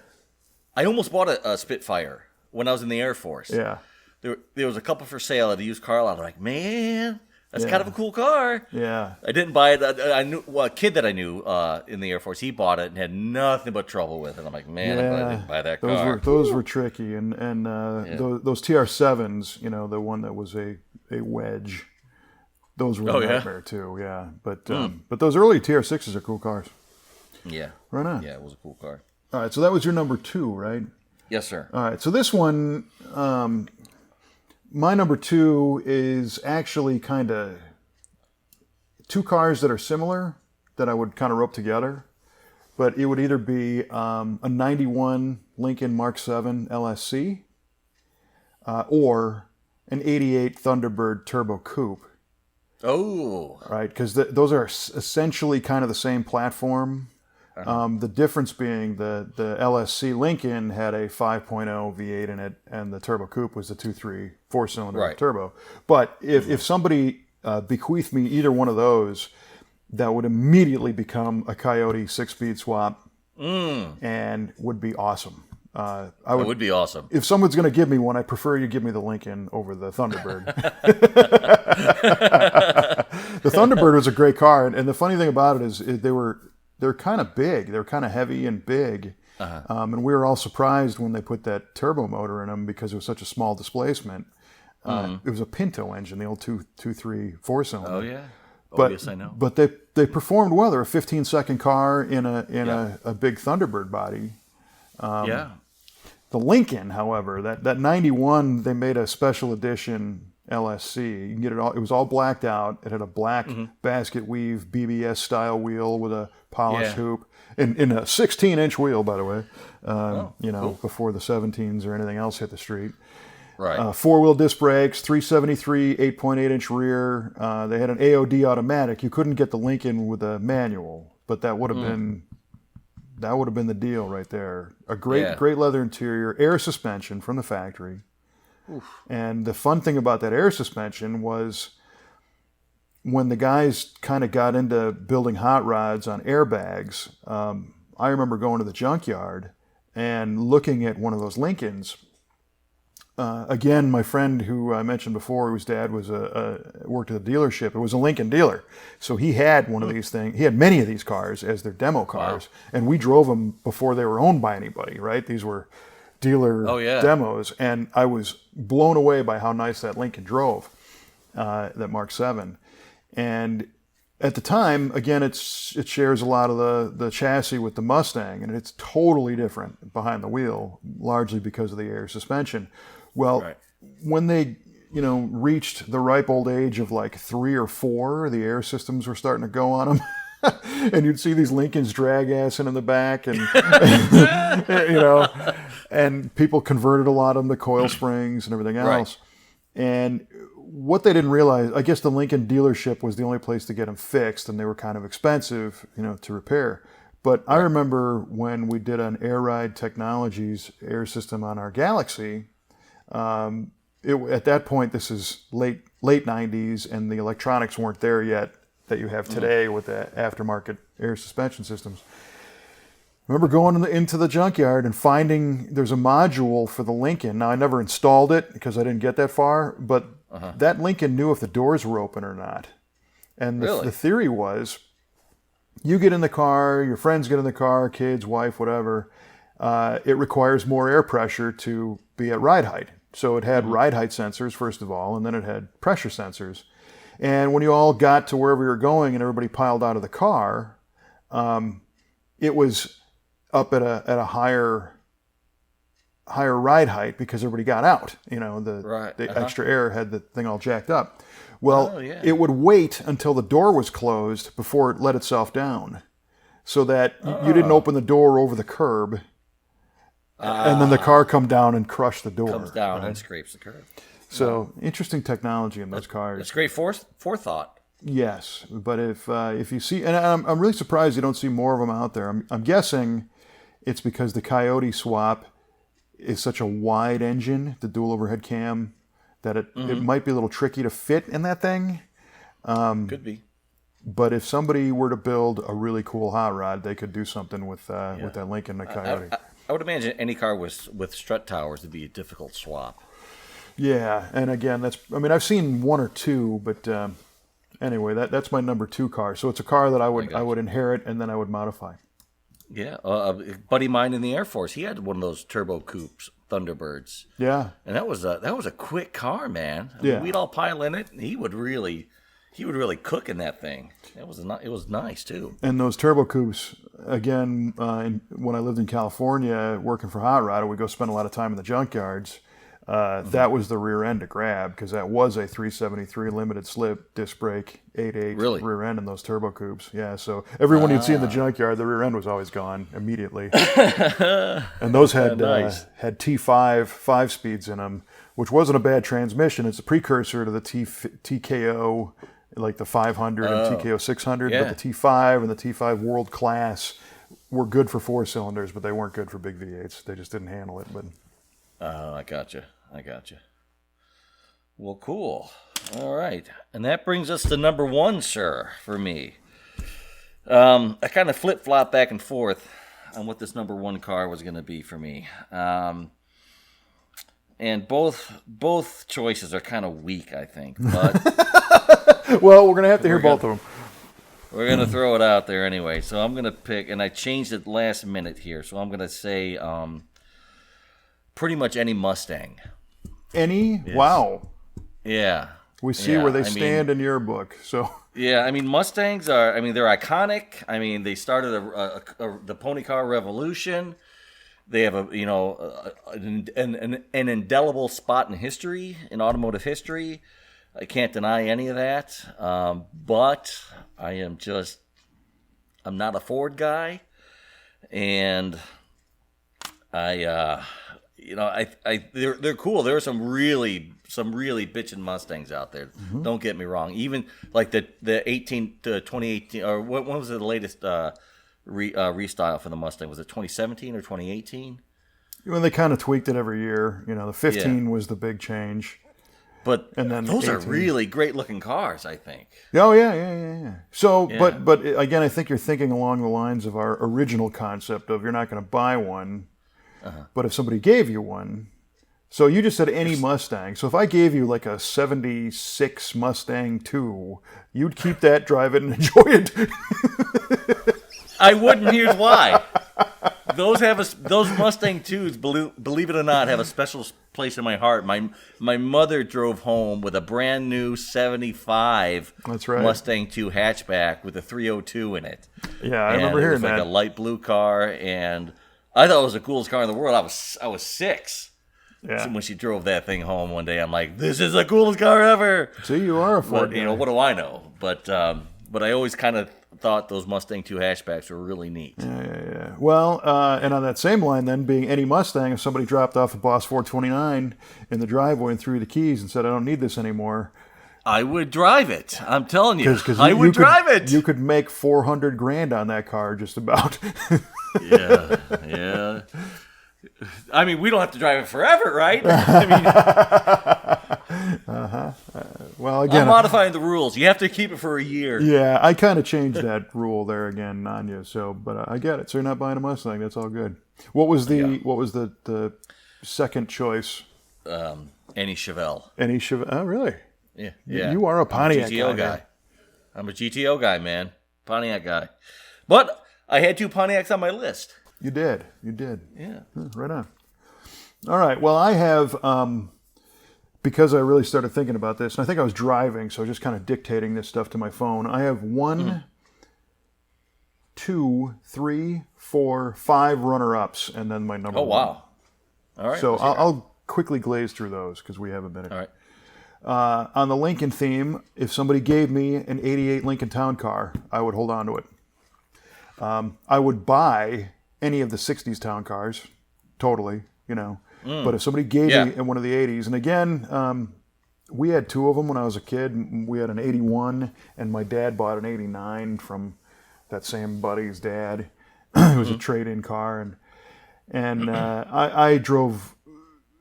I almost bought a Spitfire when I was in the Air Force. Yeah. There was a couple for sale at a used car lot. I'm like, man, that's Yeah. kind of a cool car. Yeah. I didn't buy it. I knew a kid that I knew in the Air Force. He bought it and had nothing but trouble with it. I'm like, man, I'm glad I didn't buy that car. Those were tricky, and those TR7s, the one that was a wedge, those were a nightmare too. Yeah, but those early TR6s are cool cars. Yeah, Right on. Yeah, it was a cool car. All right, so that was your number 2, right? Yes, sir. All right, so this one, my number 2 is actually kind of 2 cars that are similar that I would kind of rope together, but it would either be a 91 Lincoln Mark 7 LSC or an 88 Thunderbird Turbo Coupe. Oh, Right, because those are essentially kind of the same platform. The difference being the LSC Lincoln had a 5.0 V8 in it, and the Turbo Coupe was the 2.3 4-cylinder Right. turbo. But if somebody bequeathed me either one of those, that would immediately become a Coyote 6-speed swap and would be awesome. That would be awesome. If someone's going to give me one, I prefer you give me the Lincoln over the Thunderbird. The Thunderbird was a great car, and the funny thing about it is they're kind of big. They're kind of heavy and big, and we were all surprised when they put that turbo motor in them because it was such a small displacement. It was a Pinto engine, the old 2.3 4-cylinder. Oh yeah. But, yes, I know. But they performed well. They're a 15-second car in a big Thunderbird body. Yeah. The Lincoln, however, that 91, they made a special edition LSC. You can get it all. It was all blacked out. It had a black basket weave BBS style wheel with a polished hoop, in a 16-inch wheel, by the way. Cool. Before the 17s or anything else hit the street. Right. 4-wheel disc brakes, 373, 8.8-inch rear. They had an AOD automatic. You couldn't get the Lincoln with a manual, but that would have been the deal right there. A great leather interior, air suspension from the factory. Oof. And the fun thing about that air suspension was when the guys kind of got into building hot rods on airbags. I remember going to the junkyard and looking at one of those Lincolns. Again, my friend who I mentioned before, whose dad was worked at a dealership, it was a Lincoln dealer. So he had one of these things. He had many of these cars as their demo cars, and we drove them before they were owned by anybody, right? These were dealer demos, and I was blown away by how nice that Lincoln drove, that Mark 7. And at the time, again, it shares a lot of the chassis with the Mustang, and it's totally different behind the wheel, largely because of the air suspension. Well, when they, reached the ripe old age of like 3 or 4, the air systems were starting to go on them. And you'd see these Lincolns drag assing in the back, and and people converted a lot of them to coil springs and everything else. Right. And what they didn't realize, I guess the Lincoln dealership was the only place to get them fixed, and they were kind of expensive, to repair. But I remember when we did an Air Ride Technologies air system on our Galaxy. At that point, this is late 90s, and the electronics weren't there yet that you have today with the aftermarket air suspension systems. I remember going into the junkyard and finding there's a module for the Lincoln. Now, I never installed it because I didn't get that far, but that Lincoln knew if the doors were open or not. And the theory was, you get in the car, your friends get in the car, kids, wife, whatever, it requires more air pressure to be at ride height. So it had ride height sensors, first of all, and then it had pressure sensors. And when you all got to wherever you were going and everybody piled out of the car, it was up at a higher ride height because everybody got out. The extra air had the thing all jacked up. Well, it would wait until the door was closed before it let itself down, so that you didn't open the door over the curb. And then the car come down and crush the door. Comes down and scrapes the curb. So interesting technology in those cars. It's great forethought. Yes, but if you see, and I'm really surprised you don't see more of them out there. I'm guessing it's because the Coyote swap is such a wide engine, the dual overhead cam, that it might be a little tricky to fit in that thing. Could be. But if somebody were to build a really cool hot rod, they could do something with that Lincoln Coyote. I would imagine any car with strut towers would be a difficult swap. Yeah, and again, I've seen 1 or 2, but anyway, that's my number 2 car. So it's a car that I would inherit and then I would modify. Yeah, a buddy of mine in the Air Force, he had one of those turbo coupes, Thunderbirds. Yeah, and that was a quick car, man. I mean, we'd all pile in it, and he would really cook in that thing. It was nice too. And those turbo coupes, again, when I lived in California working for Hot Rod, we'd go spend a lot of time in the junkyards. That was the rear end to grab, because that was a 373 limited slip disc brake 8.8 rear end in those turbo coupes. Yeah, so everyone you'd see in the junkyard, the rear end was always gone immediately. And those had had T5 5 speeds in them, which wasn't a bad transmission. It's a precursor to the TKO, like the 500 and TKO 600, but the T5 and the T5 World Class were good for 4 cylinders, but they weren't good for big V8s. They just didn't handle it. But I gotcha. Well, cool. All right. And that brings us to number 1, sir, for me. I kind of flip flop back and forth on what this number one car was going to be for me. And both choices are kind of weak, I think. But Well, we're gonna have to hear both of them. we're going to throw it out there anyway. So I'm going to pick, and I changed it last minute here. So I'm going to say pretty much any Mustang. Any? Wow. Yeah. We see Yeah, where they I mean- stand in your book. So Yeah, I mean Mustangs are. I mean they're iconic. I mean they started the pony car revolution. They have an indelible spot in history, in automotive history. I can't deny any of that. But I'm not a Ford guy, and they're cool. There are some really bitchin' Mustangs out there. Mm-hmm. Don't get me wrong. Even like the 2018, or when was the latest restyle for the Mustang? Was it 2017 or 2018? when they kind of tweaked it every year, the 15 was the big change. But And then those are 18. really great looking cars, I think. Oh yeah. So, Yeah. but again, I think you're thinking along the lines of our original concept of you're not going to buy one, but if somebody gave you one. So you just said any Mustang. So if I gave you like a 76 Mustang 2, you'd keep that, drive it, and enjoy it. I wouldn't. Here's why. Those Mustang 2s, believe it or not, have a special place in my heart. My mother drove home with a brand new 75 That's right. Mustang 2 hatchback with a 302 in it. Yeah, I And remember it hearing was like that. a light blue car, and I thought it was the coolest car in the world. I was 6. Yeah. When she drove that thing home one day, I'm like, "This is the coolest car ever." See, you are a Ford But guy. what do I know? But I always kind of thought those Mustang 2 hatchbacks were really neat. Yeah. Well, and on that same line, then, being any Mustang, if somebody dropped off a Boss 429 in the driveway and threw you the keys and said, "I don't need this anymore," I would drive it. I'm telling you, because I would drive it. You could make $400,000 on that car, just about. Yeah. I mean, we don't have to drive it forever, right? I mean, Well, again, I'm modifying the rules. You have to keep it for a year. yeah, I kind of changed that rule there again on you. So, but I get it. So you're not buying a Mustang. That's all good. What was the second choice? Any Chevelle. Any Chevelle? Oh, really? Yeah. You are a I'm Pontiac GTO guy. guy. I'm a GTO guy, man. Pontiac guy. But I had 2 Pontiacs on my list. You did. Yeah. Right on. All right. Well, I have, because I really started thinking about this, and I think I was driving, so just kind of dictating this stuff to my phone. I have 1, 2, 3, 4, 5 runner-ups, and then my number Oh, one. wow. All right. So let's hear it. I'll quickly glaze through those because we have a minute. All right. On the Lincoln theme, if somebody gave me an 88 Lincoln Town Car, I would hold on to it. I would buy any of the 60s Town Cars, totally, But if somebody gave me one of the 80s, and again, we had 2 of them when I was a kid. We had an 81, and my dad bought an 89 from that same buddy's dad. It was a trade-in car, and I drove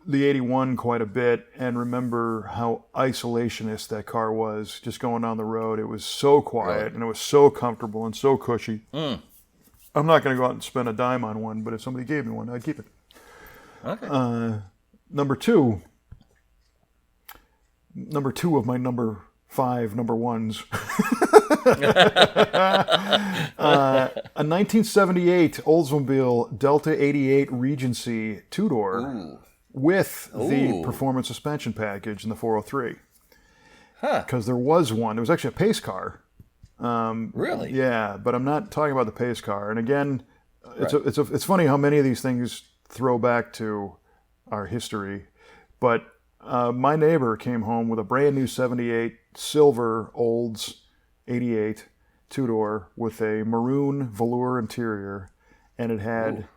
the 81 quite a bit and remember how isolationist that car was, just going down the road. It was so quiet and it was so comfortable and so cushy. I'm not going to go out and spend a dime on one, but if somebody gave me one, I'd keep it. Okay. Number two of my number 5 number ones. A 1978 Oldsmobile Delta 88 Regency 2-door with the performance suspension package in the 403. Because there was one. There was actually a pace car. Really? Yeah, but I'm not talking about the pace car. And again, it's funny how many of these things throw back to our history. But my neighbor came home with a brand new 78 silver Olds 88 2-door with a maroon velour interior, and it had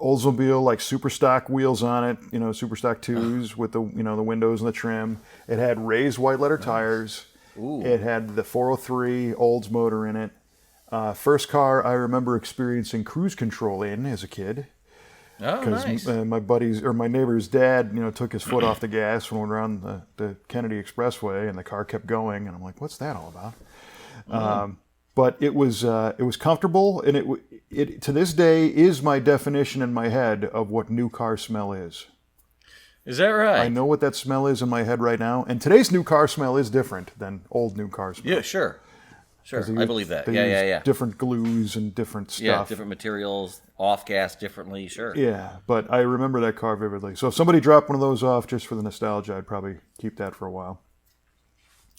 Oldsmobile like super stock wheels on it, super stock 2s with the the windows and the trim. It had raised white letter tires. It had the 403 Olds motor in it. First car I remember experiencing cruise control in as a kid. Oh, nice. My neighbor's dad, took his foot off the gas when we were on the Kennedy Expressway, and the car kept going. And I'm like, "What's that all about?" but it was comfortable, and it to this day is my definition in my head of what new car smell is. Is that right? I know what that smell is in my head right now, and today's new car smell is different than old new car smell. Yeah, sure. I believe that. They Yeah. use different glues and different stuff. Yeah, different materials, off gas differently. Sure. Yeah, but I remember that car vividly. So if somebody dropped one of those off just for the nostalgia, I'd probably keep that for a while.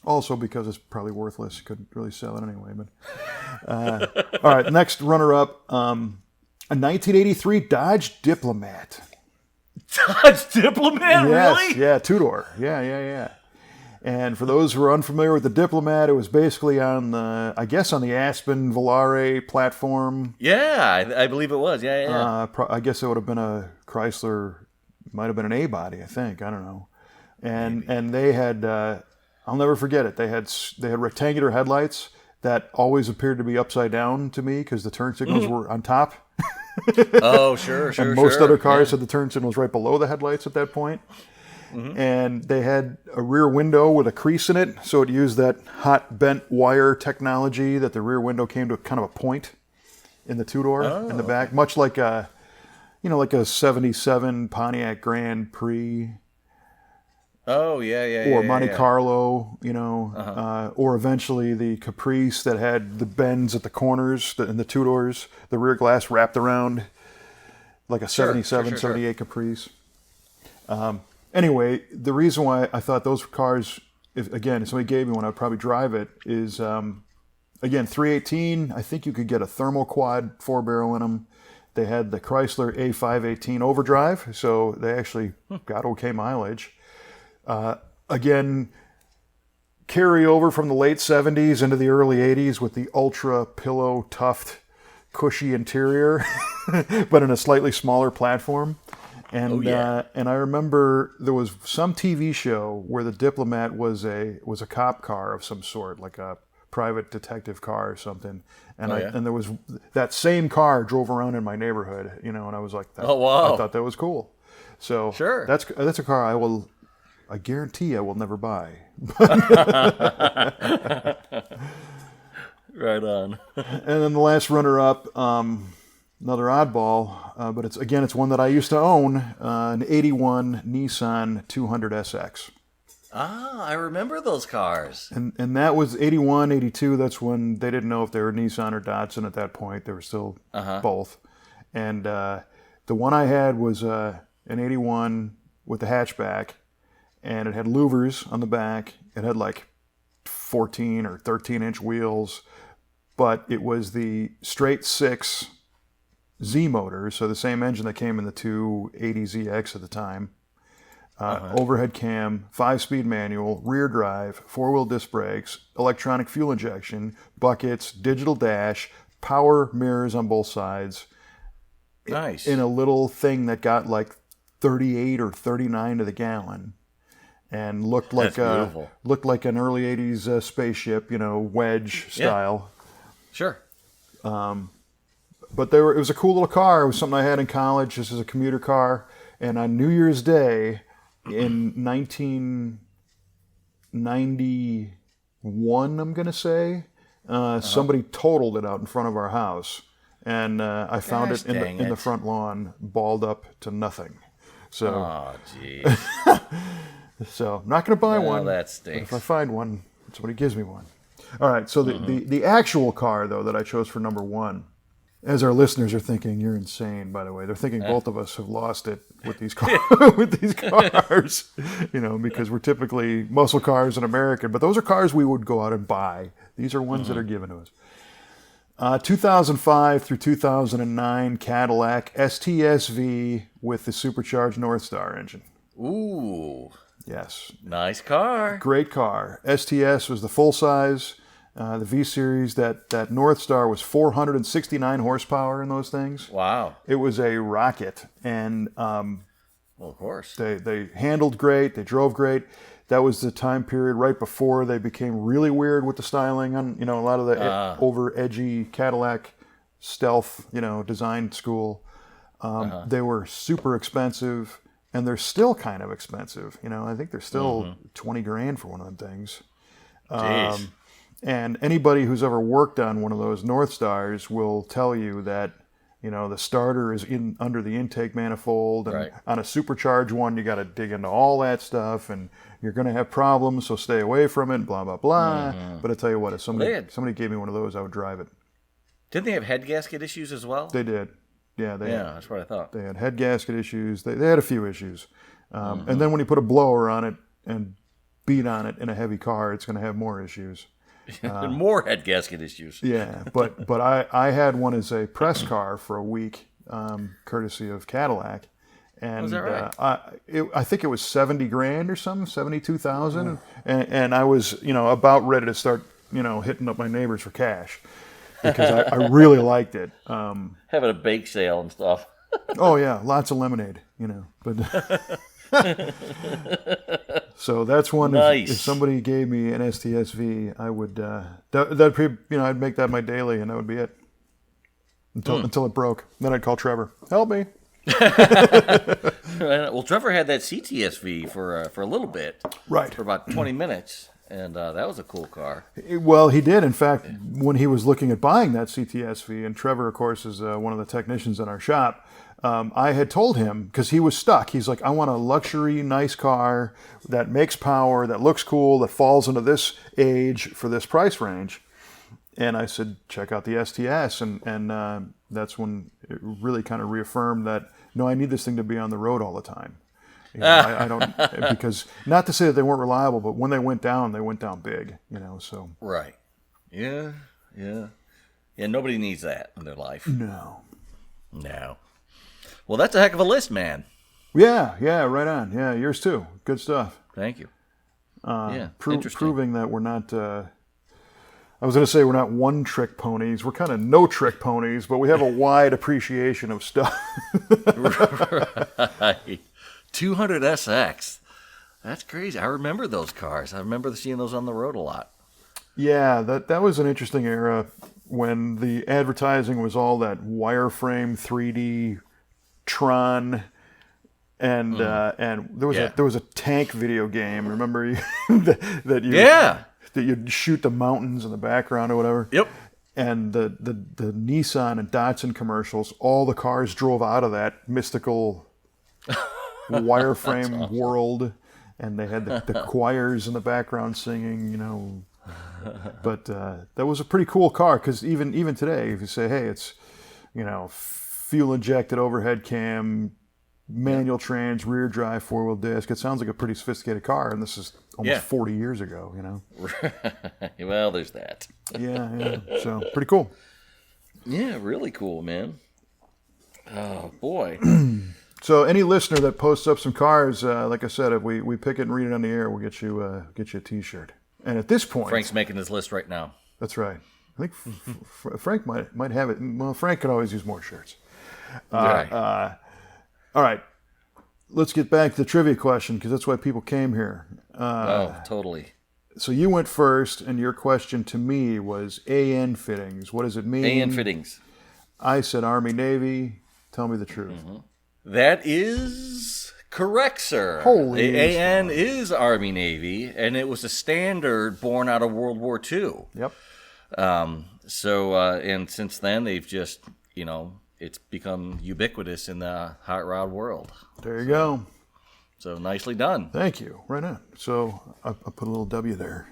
Also because it's probably worthless. Couldn't really sell it anyway. But all right, next runner-up, a 1983 Dodge Diplomat. Dodge Diplomat, Yes, really? yeah, two-door. Yeah. And for those who are unfamiliar with the Diplomat, it was basically on the Aspen Volare platform. Yeah, I believe it was. Yeah. I guess it would have been a Chrysler, might have been an A-body, I think. I don't know. And they had, I'll never forget it. They had rectangular headlights that always appeared to be upside down to me because the turn signals were on top. Oh, sure. And most other cars had the turn signals right below the headlights at that point. And they had a rear window with a crease in it, so it used that hot bent wire technology that the rear window came to kind of a point in the two-door in the back, much like a 77 Pontiac Grand Prix. Oh, yeah. Or Monte Carlo, or eventually the Caprice that had the bends at the corners and the two doors, the rear glass wrapped around like a 77, 78 Caprice. Anyway, the reason why I thought those cars, if somebody gave me one, I'd probably drive it, is, again, 318, I think you could get a thermal quad 4-barrel in them. They had the Chrysler A518 overdrive, so they actually got okay mileage. Again, carry over from the late 70s into the early 80s with the ultra pillow tuft cushy interior, but in a slightly smaller platform. And and I remember there was some TV show where the Diplomat was a cop car of some sort, like a private detective car or something. And and there was that same car drove around in my neighborhood, and I was like, oh wow, I thought that was cool. So that's a car I guarantee I will never buy. Right on. And then the last runner-up, another oddball, but it's one that I used to own, an 81 Nissan 200SX. Ah, I remember those cars. And that was 81, 82. That's when they didn't know if they were Nissan or Datsun at that point. They were still both. And the one I had was an 81 with the hatchback, and it had louvers on the back. It had like 14 or 13-inch wheels, but it was the straight 6 Z motor, so the same engine that came in the 280ZX at the time. Overhead cam, 5-speed manual, rear drive, 4-wheel disc brakes, electronic fuel injection, buckets, digital dash, power mirrors on both sides. Nice. In a little thing that got like 38 or 39 to the gallon, and looked like an early 80s spaceship, wedge style. Sure. But it was a cool little car. It was something I had in college. This is a commuter car. And on New Year's Day in 1991, I'm going to say, somebody totaled it out in front of our house. And I found it in the front lawn, balled up to nothing. So, oh, geez. So I'm not going to buy one. That stinks. But if I find one, somebody gives me one. All right, so the actual car, though, that I chose for number one, as our listeners are thinking, you're insane, by the way. They're thinking both of us have lost it with these cars, because we're typically muscle cars in America. But those are cars we would go out and buy. These are ones that are given to us. 2005 through 2009 Cadillac STSV with the supercharged Northstar engine. Ooh. Yes. Nice car. Great car. STS was the full size. The V-Series, that Northstar was 469 horsepower in those things. Wow. It was a rocket. And well, of course. They handled great. They drove great. That was the time period right before they became really weird with the styling on, a lot of the over edgy Cadillac stealth, design school. They were super expensive, and they're still kind of expensive. I think they're still $20,000 for one of them things. Jeez. And anybody who's ever worked on one of those North Stars will tell you that, the starter is in under the intake manifold, and Right. on a supercharged one, you got to dig into all that stuff, and you're going to have problems, so stay away from it, blah, blah, blah. But I tell you what, if somebody gave me one of those, I would drive it. Didn't they have head gasket issues as well? They did. Yeah, That's what I thought. They had head gasket issues. They had a few issues. And then when you put a blower on it and beat on it in a heavy car, it's going to have more issues. And more head gasket issues. Yeah, but I had one as a press car for a week, courtesy of Cadillac. And Was that right? I think it was $70,000 or something, 72,000, and I was about ready to start hitting up my neighbors for cash because I really liked it. Having a bake sale and stuff. Oh yeah, lots of lemonade, but. So that's one. Nice. If somebody gave me an STSV, I would. I'd make that my daily, and that would be it until it broke. Then I'd call Trevor. Help me. Well, Trevor had that CTSV for a little bit. Right. For about 20 minutes. And that was a cool car. Well, he did. In fact, when he was looking at buying that CTSV, and Trevor, of course, is one of the technicians in our shop, I had told him, because he was stuck, he's like, I want a luxury, nice car that makes power, that looks cool, that falls into this age for this price range. And I said, check out the STS. And that's when it really kind of reaffirmed that, no, I need this thing to be on the road all the time. I don't, because not to say that they weren't reliable, but when they went down big, so. Right. Yeah. Yeah, nobody needs that in their life. No. Well, that's a heck of a list, man. Yeah, right on. Yeah, yours too. Good stuff. Thank you. Interesting. Proving that we're not, I was going to say we're not one-trick ponies. We're kind of no-trick ponies, but we have a wide appreciation of stuff. Right. 200SX. That's crazy. I remember those cars. I remember seeing those on the road a lot. Yeah, that was an interesting era when the advertising was all that wireframe 3D Tron, and there was a tank video game. Remember that you'd shoot the mountains in the background or whatever. Yep. And the Nissan and Datsun commercials, all the cars drove out of that mystical wireframe world, and they had the choirs in the background singing, But that was a pretty cool car, because even today, if you say, hey, it's fuel injected overhead cam, manual trans, rear drive, 4-wheel disc, it sounds like a pretty sophisticated car, and this is almost 40 years ago. Well, there's that. Yeah. So pretty cool. Yeah, really cool, man. Oh boy. So any listener that posts up some cars, like I said, if we pick it and read it on the air, we'll get you a T-shirt. And at this point, Frank's making his list right now. That's right. I think Frank might have it. Well, Frank could always use more shirts. Right. All right. Let's get back to the trivia question, because that's why people came here. Totally. So you went first, and your question to me was AN fittings. What does it mean? AN fittings. I said Army Navy. Tell me the truth. Mm-hmm. That is correct, sir. Holy the AN is Army Navy, and it was a standard born out of World War II. Yep. And since then, they've just, it's become ubiquitous in the hot rod world. There you go. So nicely done. Thank you. Right on. So I put a little W there.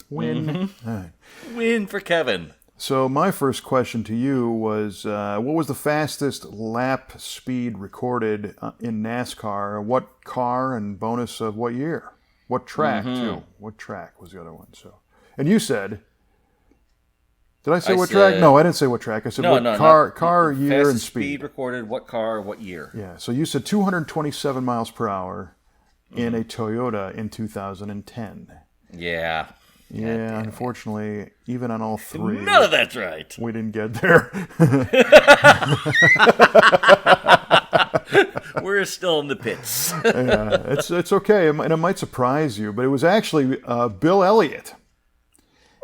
Win. Mm-hmm. All right. Win for Kevin. So my first question to you was, what was the fastest lap speed recorded in NASCAR? What car, and bonus of what year? What track, too? What track was the other one? So, and you said, did I say what track? No, I didn't say what track. I said what car, year, and fastest speed recorded, what car, what year? Yeah, so you said 227 miles per hour in a Toyota in 2010. Yeah. Yeah, unfortunately, even on all three, none of that's right. We didn't get there. We're still in the pits. Yeah, it's okay, and it might surprise you, but it was actually Bill Elliott.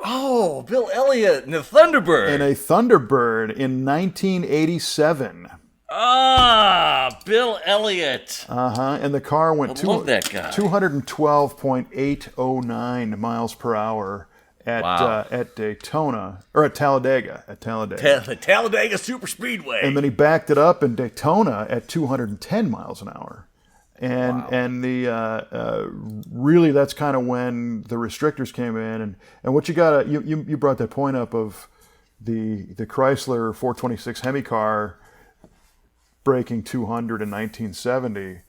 Oh, Bill Elliott in the Thunderbird. In a Thunderbird in 1987. Ah, Bill Elliott. And the car went love that guy. 212.809 miles per hour at Daytona, or at Talladega. The Talladega Super Speedway. And then he backed it up in Daytona at 210 miles an hour. And the really, that's kind of when the restrictors came in. And what you brought that point up of the Chrysler 426 Hemi car breaking 200 in 1970.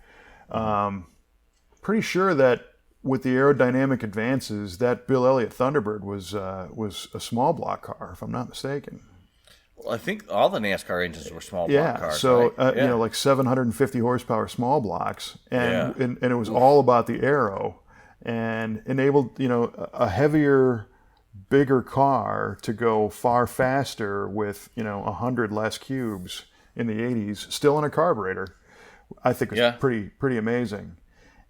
Pretty sure that with the aerodynamic advances, that Bill Elliott Thunderbird was a small block car, if I'm not mistaken. Well, I think all the NASCAR engines were small block Yeah, cars. so right? like 750 horsepower small blocks, and it was all about the aero, and enabled a heavier, bigger car to go far faster with 100 less cubes in the 80s, still in a carburetor. I think it's pretty amazing.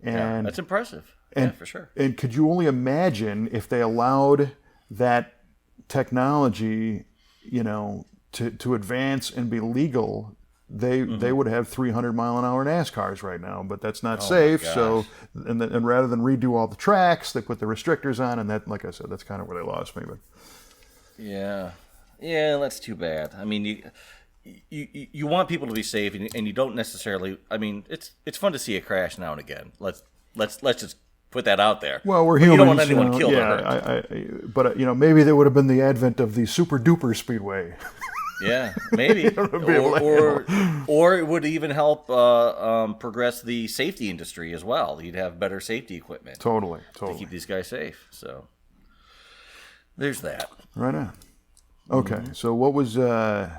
And that's impressive. For sure. And could you only imagine if they allowed that technology, to advance and be legal? They would have 300-mile-an-hour NASCARs right now, but that's not safe. So, and rather than redo all the tracks, they put the restrictors on, and that, like I said, that's kind of where they lost me. But yeah, that's too bad. I mean, you want people to be safe, and you don't necessarily. I mean, it's fun to see a crash now and again. Let's just put that out there. Well, we're humans. You don't want anyone killed or hurt. But maybe there would have been the advent of the super duper speedway. Yeah, maybe, or it would even help progress the safety industry as well. You'd have better safety equipment. Totally. To keep these guys safe. So there's that. Right on. Okay, so what was? So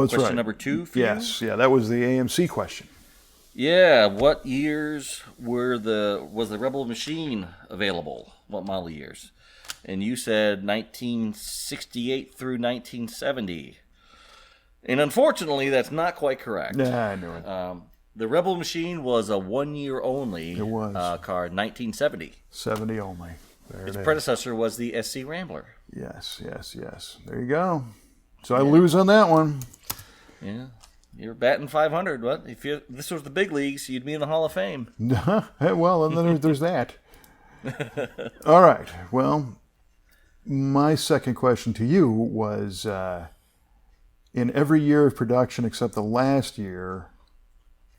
it's question number 2. For yes, that was the AMC question. Yeah, what years was the Rebel machine available? What model years? And you said 1968 through 1970. And unfortunately, that's not quite correct. Yeah, I knew it. The Rebel machine was a 1-year only car, 1970. 70 only. Its predecessor was the SC Rambler. Yes. There you go. So I lose on that one. Yeah. You're batting 500. What? If this was the big leagues, you'd be in the Hall of Fame. Well, and then there's that. All right. Well, my second question to you was, in every year of production except the last year,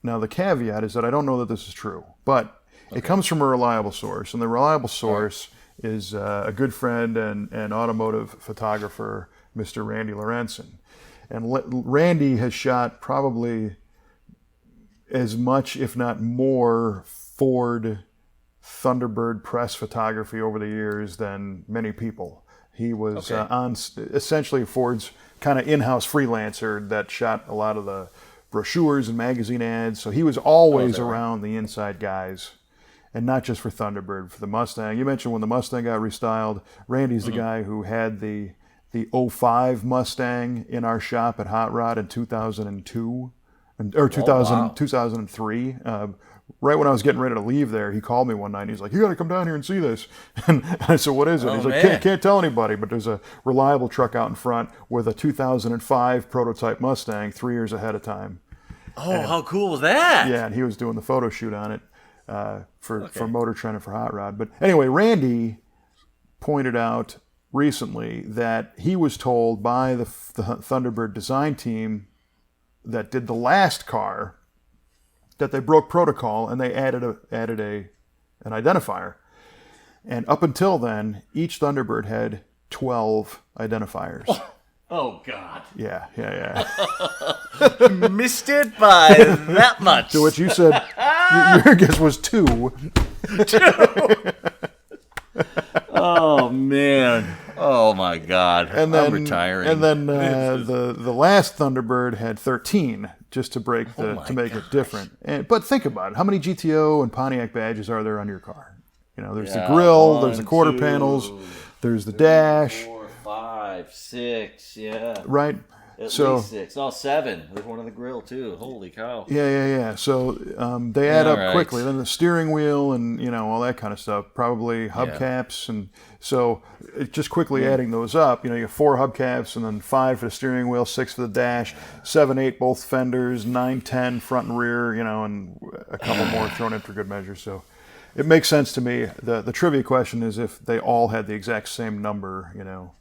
now the caveat is that I don't know that this is true, but it comes from a reliable source, and the reliable source is a good friend and automotive photographer, Mr. Randy Lorenzen. And Randy has shot probably as much, if not more, Ford Thunderbird press photography over the years than many people. He was on essentially Ford's kind of in-house freelancer that shot a lot of the brochures and magazine ads. So he was always around the inside guys, and not just for Thunderbird, for the Mustang. You mentioned when the Mustang got restyled, Randy's the guy who had the 05 Mustang in our shop at Hot Rod in 2002 or 2003. Right when I was getting ready to leave there, he called me one night and he's like, "You got to come down here and see this." And I said, "What is it?" He's like, can't tell anybody, but there's a reliable truck out in front with a 2005 prototype Mustang 3 years ahead of time. How cool was that? Yeah, and he was doing the photo shoot on it for Motor Trend and for Hot Rod. But anyway, Randy pointed out recently that he was told by the Thunderbird design team that did the last car that they broke protocol and they added an identifier. And up until then, each Thunderbird had 12 identifiers. Oh, God. Yeah. Missed it by that much. So what you said, your guess was 2. Oh, man. Oh, my God. And then, I'm retiring. And then the last Thunderbird had 13, just to make it different. But think about it. How many GTO and Pontiac badges are there on your car? There's the grill, there's the quarter panels, there's the dash. 4, 5, 6, Right? At least 6. Oh, 7. There's one on the grill, too. Holy cow. Yeah. So they add up quickly. Then the steering wheel and, all that kind of stuff. Probably hubcaps. And so just quickly adding those up, you have 4 hubcaps and then 5 for the steering wheel, 6 for the dash, 7, 8 both fenders, 9, 10 front and rear, and a couple more thrown in for good measure. So it makes sense to me. The trivia question is if they all had the exact same number,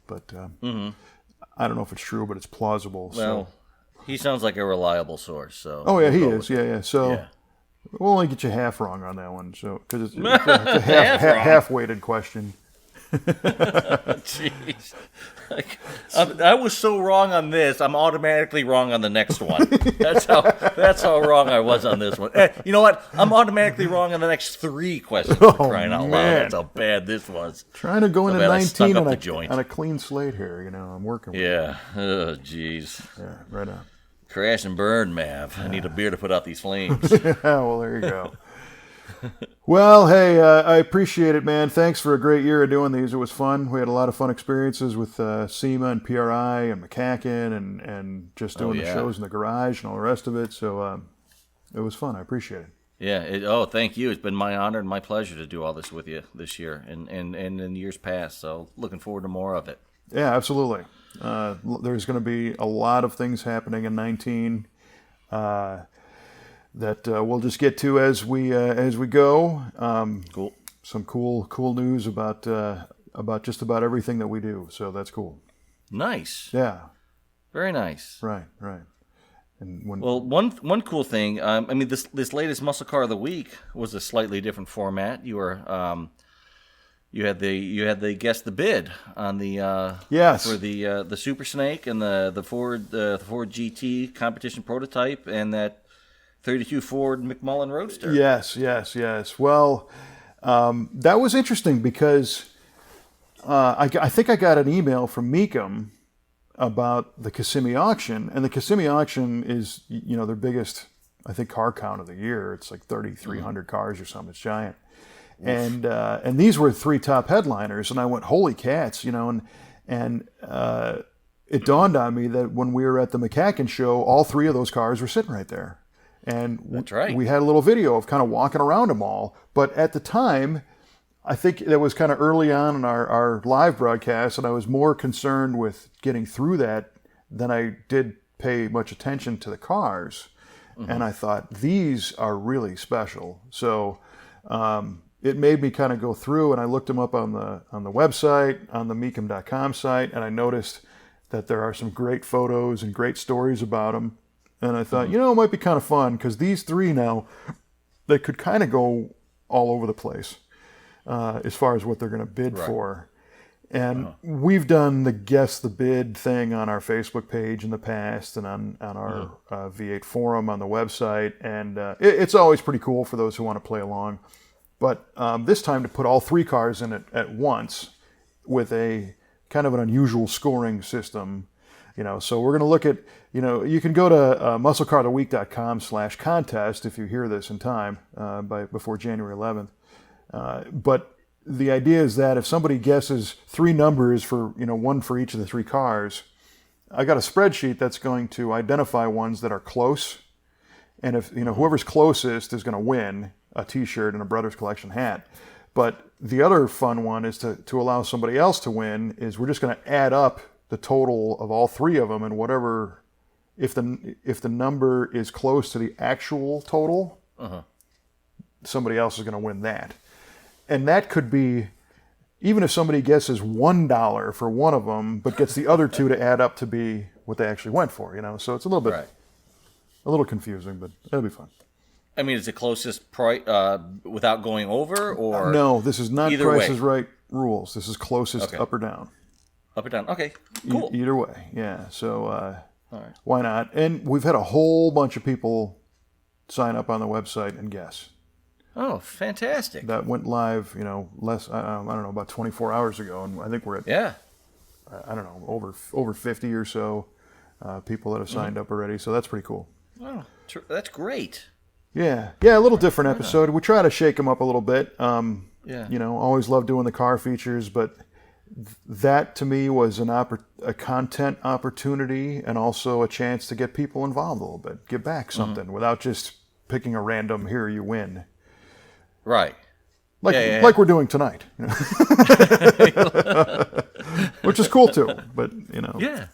but I don't know if it's true, but it's plausible. Well, he sounds like a reliable source. So. Oh yeah, he we'll is. Yeah. So Yeah. we'll only get you half wrong on that one. So because it's a half-weighted question. Jeez. I was so wrong on this. I'm automatically wrong on the next one. That's how wrong I was on this one. You know what? I'm automatically wrong on the next 3 questions. For crying out loud! That's how bad this was. Trying to go into bad I stuck 19 up the joint. on a clean slate here. I'm working with it. Yeah. Oh, jeez. Yeah, right on. Crash and burn, Mav. I need a beer to put out these flames. Yeah, well, there you go. Well, hey, I appreciate it, man. Thanks for a great year of doing these. It was fun. We had a lot of fun experiences with SEMA and PRI and McCacken and just doing the shows in the garage and all the rest of it. So it was fun. I appreciate it. Yeah. Thank you. It's been my honor and my pleasure to do all this with you this year and in years past. So looking forward to more of it. Yeah, absolutely. There's going to be a lot of things happening in 19. That we'll just get to as we go. Cool. Some cool news about just about everything that we do. So that's cool. Nice. Yeah. Very nice. Right. And one cool thing. This latest Muscle Car of the Week was a slightly different format. You were you had the guess the bid on the yes for the Super Snake and the Ford GT competition prototype and that 32 Ford McMullen Roadster. Yes. Well, that was interesting because I think I got an email from Mecum about the Kissimmee auction, and the Kissimmee auction is their biggest, I think, car count of the year. It's like 3,300 cars or something. It's giant. Oof. And these were 3 top headliners, and I went, holy cats, and it dawned on me that when we were at the McCacken show, all 3 of those cars were sitting right there. And that's right. We had a little video of kind of walking around them all. But at the time, I think that was kind of early on in our live broadcast, and I was more concerned with getting through that than I did pay much attention to the cars. Mm-hmm. And I thought, these are really special. So it made me kind of go through, and I looked them up on the website, on the Mecum.com site, and I noticed that there are some great photos and great stories about them. And I thought, it might be kind of fun because these 3 now, they could kind of go all over the place as far as what they're going to bid for. And we've done the guess the bid thing on our Facebook page in the past and on our V8 forum on the website. And it's always pretty cool for those who want to play along. But this time to put all 3 cars in it at once with a kind of an unusual scoring system. So we're going to look at, you can go to musclecartheweek.com/contest if you hear this in time before January 11th. But the idea is that if somebody guesses 3 numbers for, 1 for each of the 3 cars, I got a spreadsheet that's going to identify ones that are close. And if, whoever's closest is going to win a T-shirt and a Brothers Collection hat. But the other fun one is to allow somebody else to win is we're just going to add up the total of all 3 of them, and whatever, if the number is close to the actual total, somebody else is going to win that. And that could be, even if somebody guesses $1 for one of them, but gets the other 2 to add up to be what they actually went for, So it's a little bit, a little confusing, but it'll be fun. I mean, is it closest price without going over, or no? This is not Price is way. Right rules. This is closest up or down. Up or down. Okay, cool. Either way, yeah. So all right. Why not? And we've had a whole bunch of people sign up on the website and guess. Oh, fantastic! That went live, less I don't know, about 24 hours ago, and I think we're at I don't know, over 50 or so people that have signed up already. So that's pretty cool. Oh, that's great. Yeah, a little different episode. We try to shake them up a little bit. Always love doing the car features, but that to me was a content opportunity and also a chance to get people involved a little bit, give back something without just picking a random here you win. Right. Like we're doing tonight. Which is cool too, but Yeah.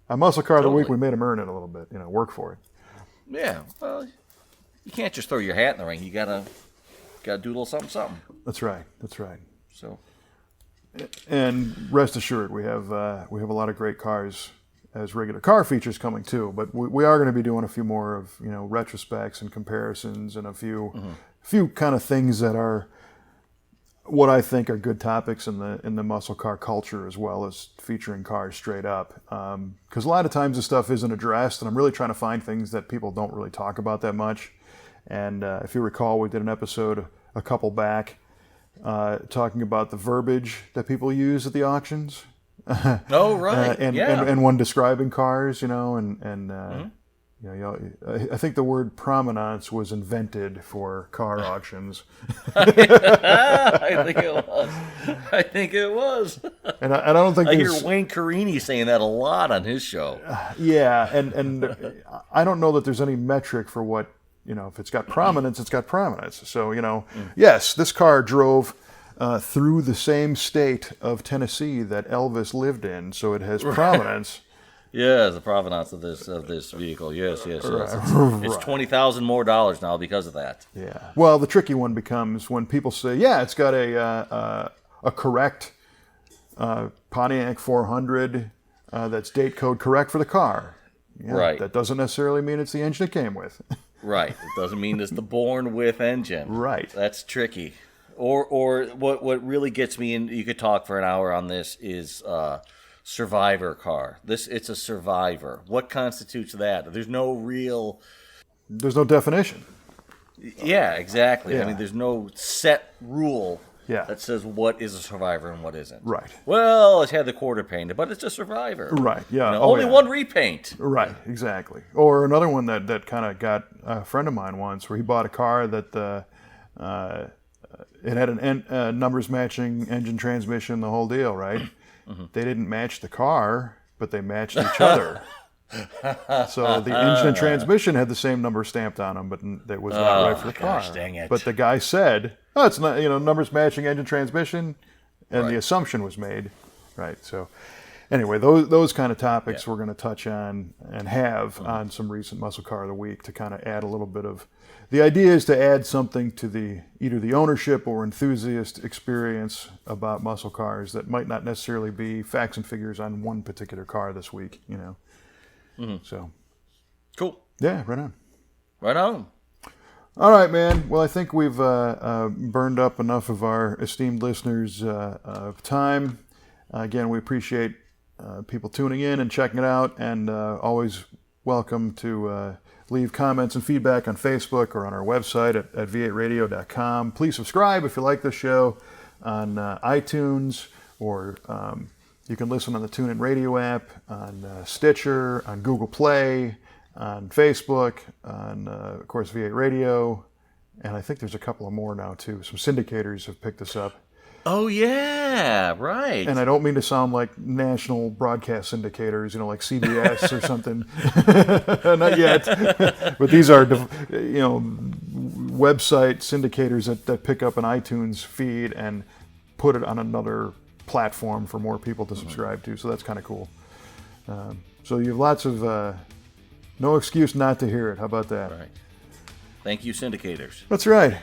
A Muscle Car of the Week, we made them earn it a little bit, work for it. Yeah. Well, you can't just throw your hat in the ring. You gotta got to do a little something, something. That's right. That's right. So, And rest assured, we have a lot of great cars as regular car features coming too. But we are going to be doing a few more of retrospects and comparisons and a few kind of things that are what I think are good topics in the muscle car culture, as well as featuring cars straight up. Because a lot of times this stuff isn't addressed, and I'm really trying to find things that people don't really talk about that much. And if you recall, we did an episode a couple back talking about the verbiage that people use at the auctions. oh right, and one describing cars, I think the word provenance was invented for car auctions. I think it was. And I don't think I hear Wayne Carini saying that a lot on his show. Yeah, and I don't know that there's any metric for what, if it's got prominence, it's got prominence. So, yes, this car drove through the same state of Tennessee that Elvis lived in, so it has prominence. Yeah, the provenance of this vehicle. Yes. It's $20,000 more now because of that. Yeah. Well, the tricky one becomes when people say, "Yeah, it's got a correct Pontiac 400 that's date code correct for the car." Yeah, right. That doesn't necessarily mean it's the engine it came with. Right. It doesn't mean it's the born with engine. Right. That's tricky. Or what really gets me, and you could talk for an hour on this, is survivor car. It's a survivor. What constitutes that? There's no definition. Yeah, exactly. Yeah. I mean, there's no set rule Yeah. that says what is a survivor and what isn't. Right. Well, it's had the quarter painted, but it's a survivor. Right. Yeah. Only one repaint. Right. Exactly. Or another one that kind of got a friend of mine once, where he bought a car that it had a numbers matching engine, transmission, the whole deal. Right. Mm-hmm. They didn't match the car, but they matched each other. So the engine and transmission had the same number stamped on them, but that was not right for the car. Dang it. But the guy said, "Oh, it's not, numbers matching engine, transmission," and Right. the assumption was made. Right. So anyway, those kind of topics we're going to touch on and have on some recent Muscle Car of the Week to kind of add a little bit of. The idea is to add something to either the ownership or enthusiast experience about muscle cars that might not necessarily be facts and figures on one particular car this week. So Cool. yeah, right on. Right on. All right, man. Well, I think we've burned up enough of our esteemed listeners' time. Again, we appreciate people tuning in and checking it out, and always welcome to leave comments and feedback on Facebook or on our website at v8radio.com. Please subscribe if you like the show on iTunes, or you can listen on the TuneIn Radio app, on Stitcher, on Google Play, on Facebook, on, of course, V8 Radio, and I think there's a couple of more now, too. Some syndicators have picked us up. Oh, yeah, right. And I don't mean to sound like national broadcast syndicators, like CBS or something. Not yet. But these are, website syndicators that pick up an iTunes feed and put it on another platform for more people to subscribe to. So that's kind of cool. So you have lots of, no excuse not to hear it. How about that? Right. Thank you, syndicators. That's right.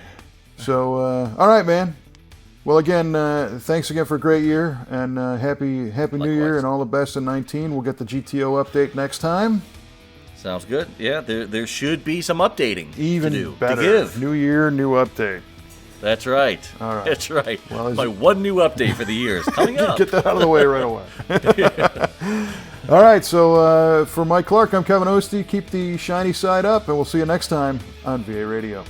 So, all right, man. Well, again, thanks again for a great year, and happy New Year, and all the best in 2019. We'll get the GTO update next time. Sounds good. Yeah, there should be some updating Even to do, better. to give. New year, new update. That's right. All right. That's right. Well, my one new update for the year is coming up. Get that out of the way right away. All right, so for Mike Clark, I'm Kevin Ostie. Keep the shiny side up, and we'll see you next time on VA Radio.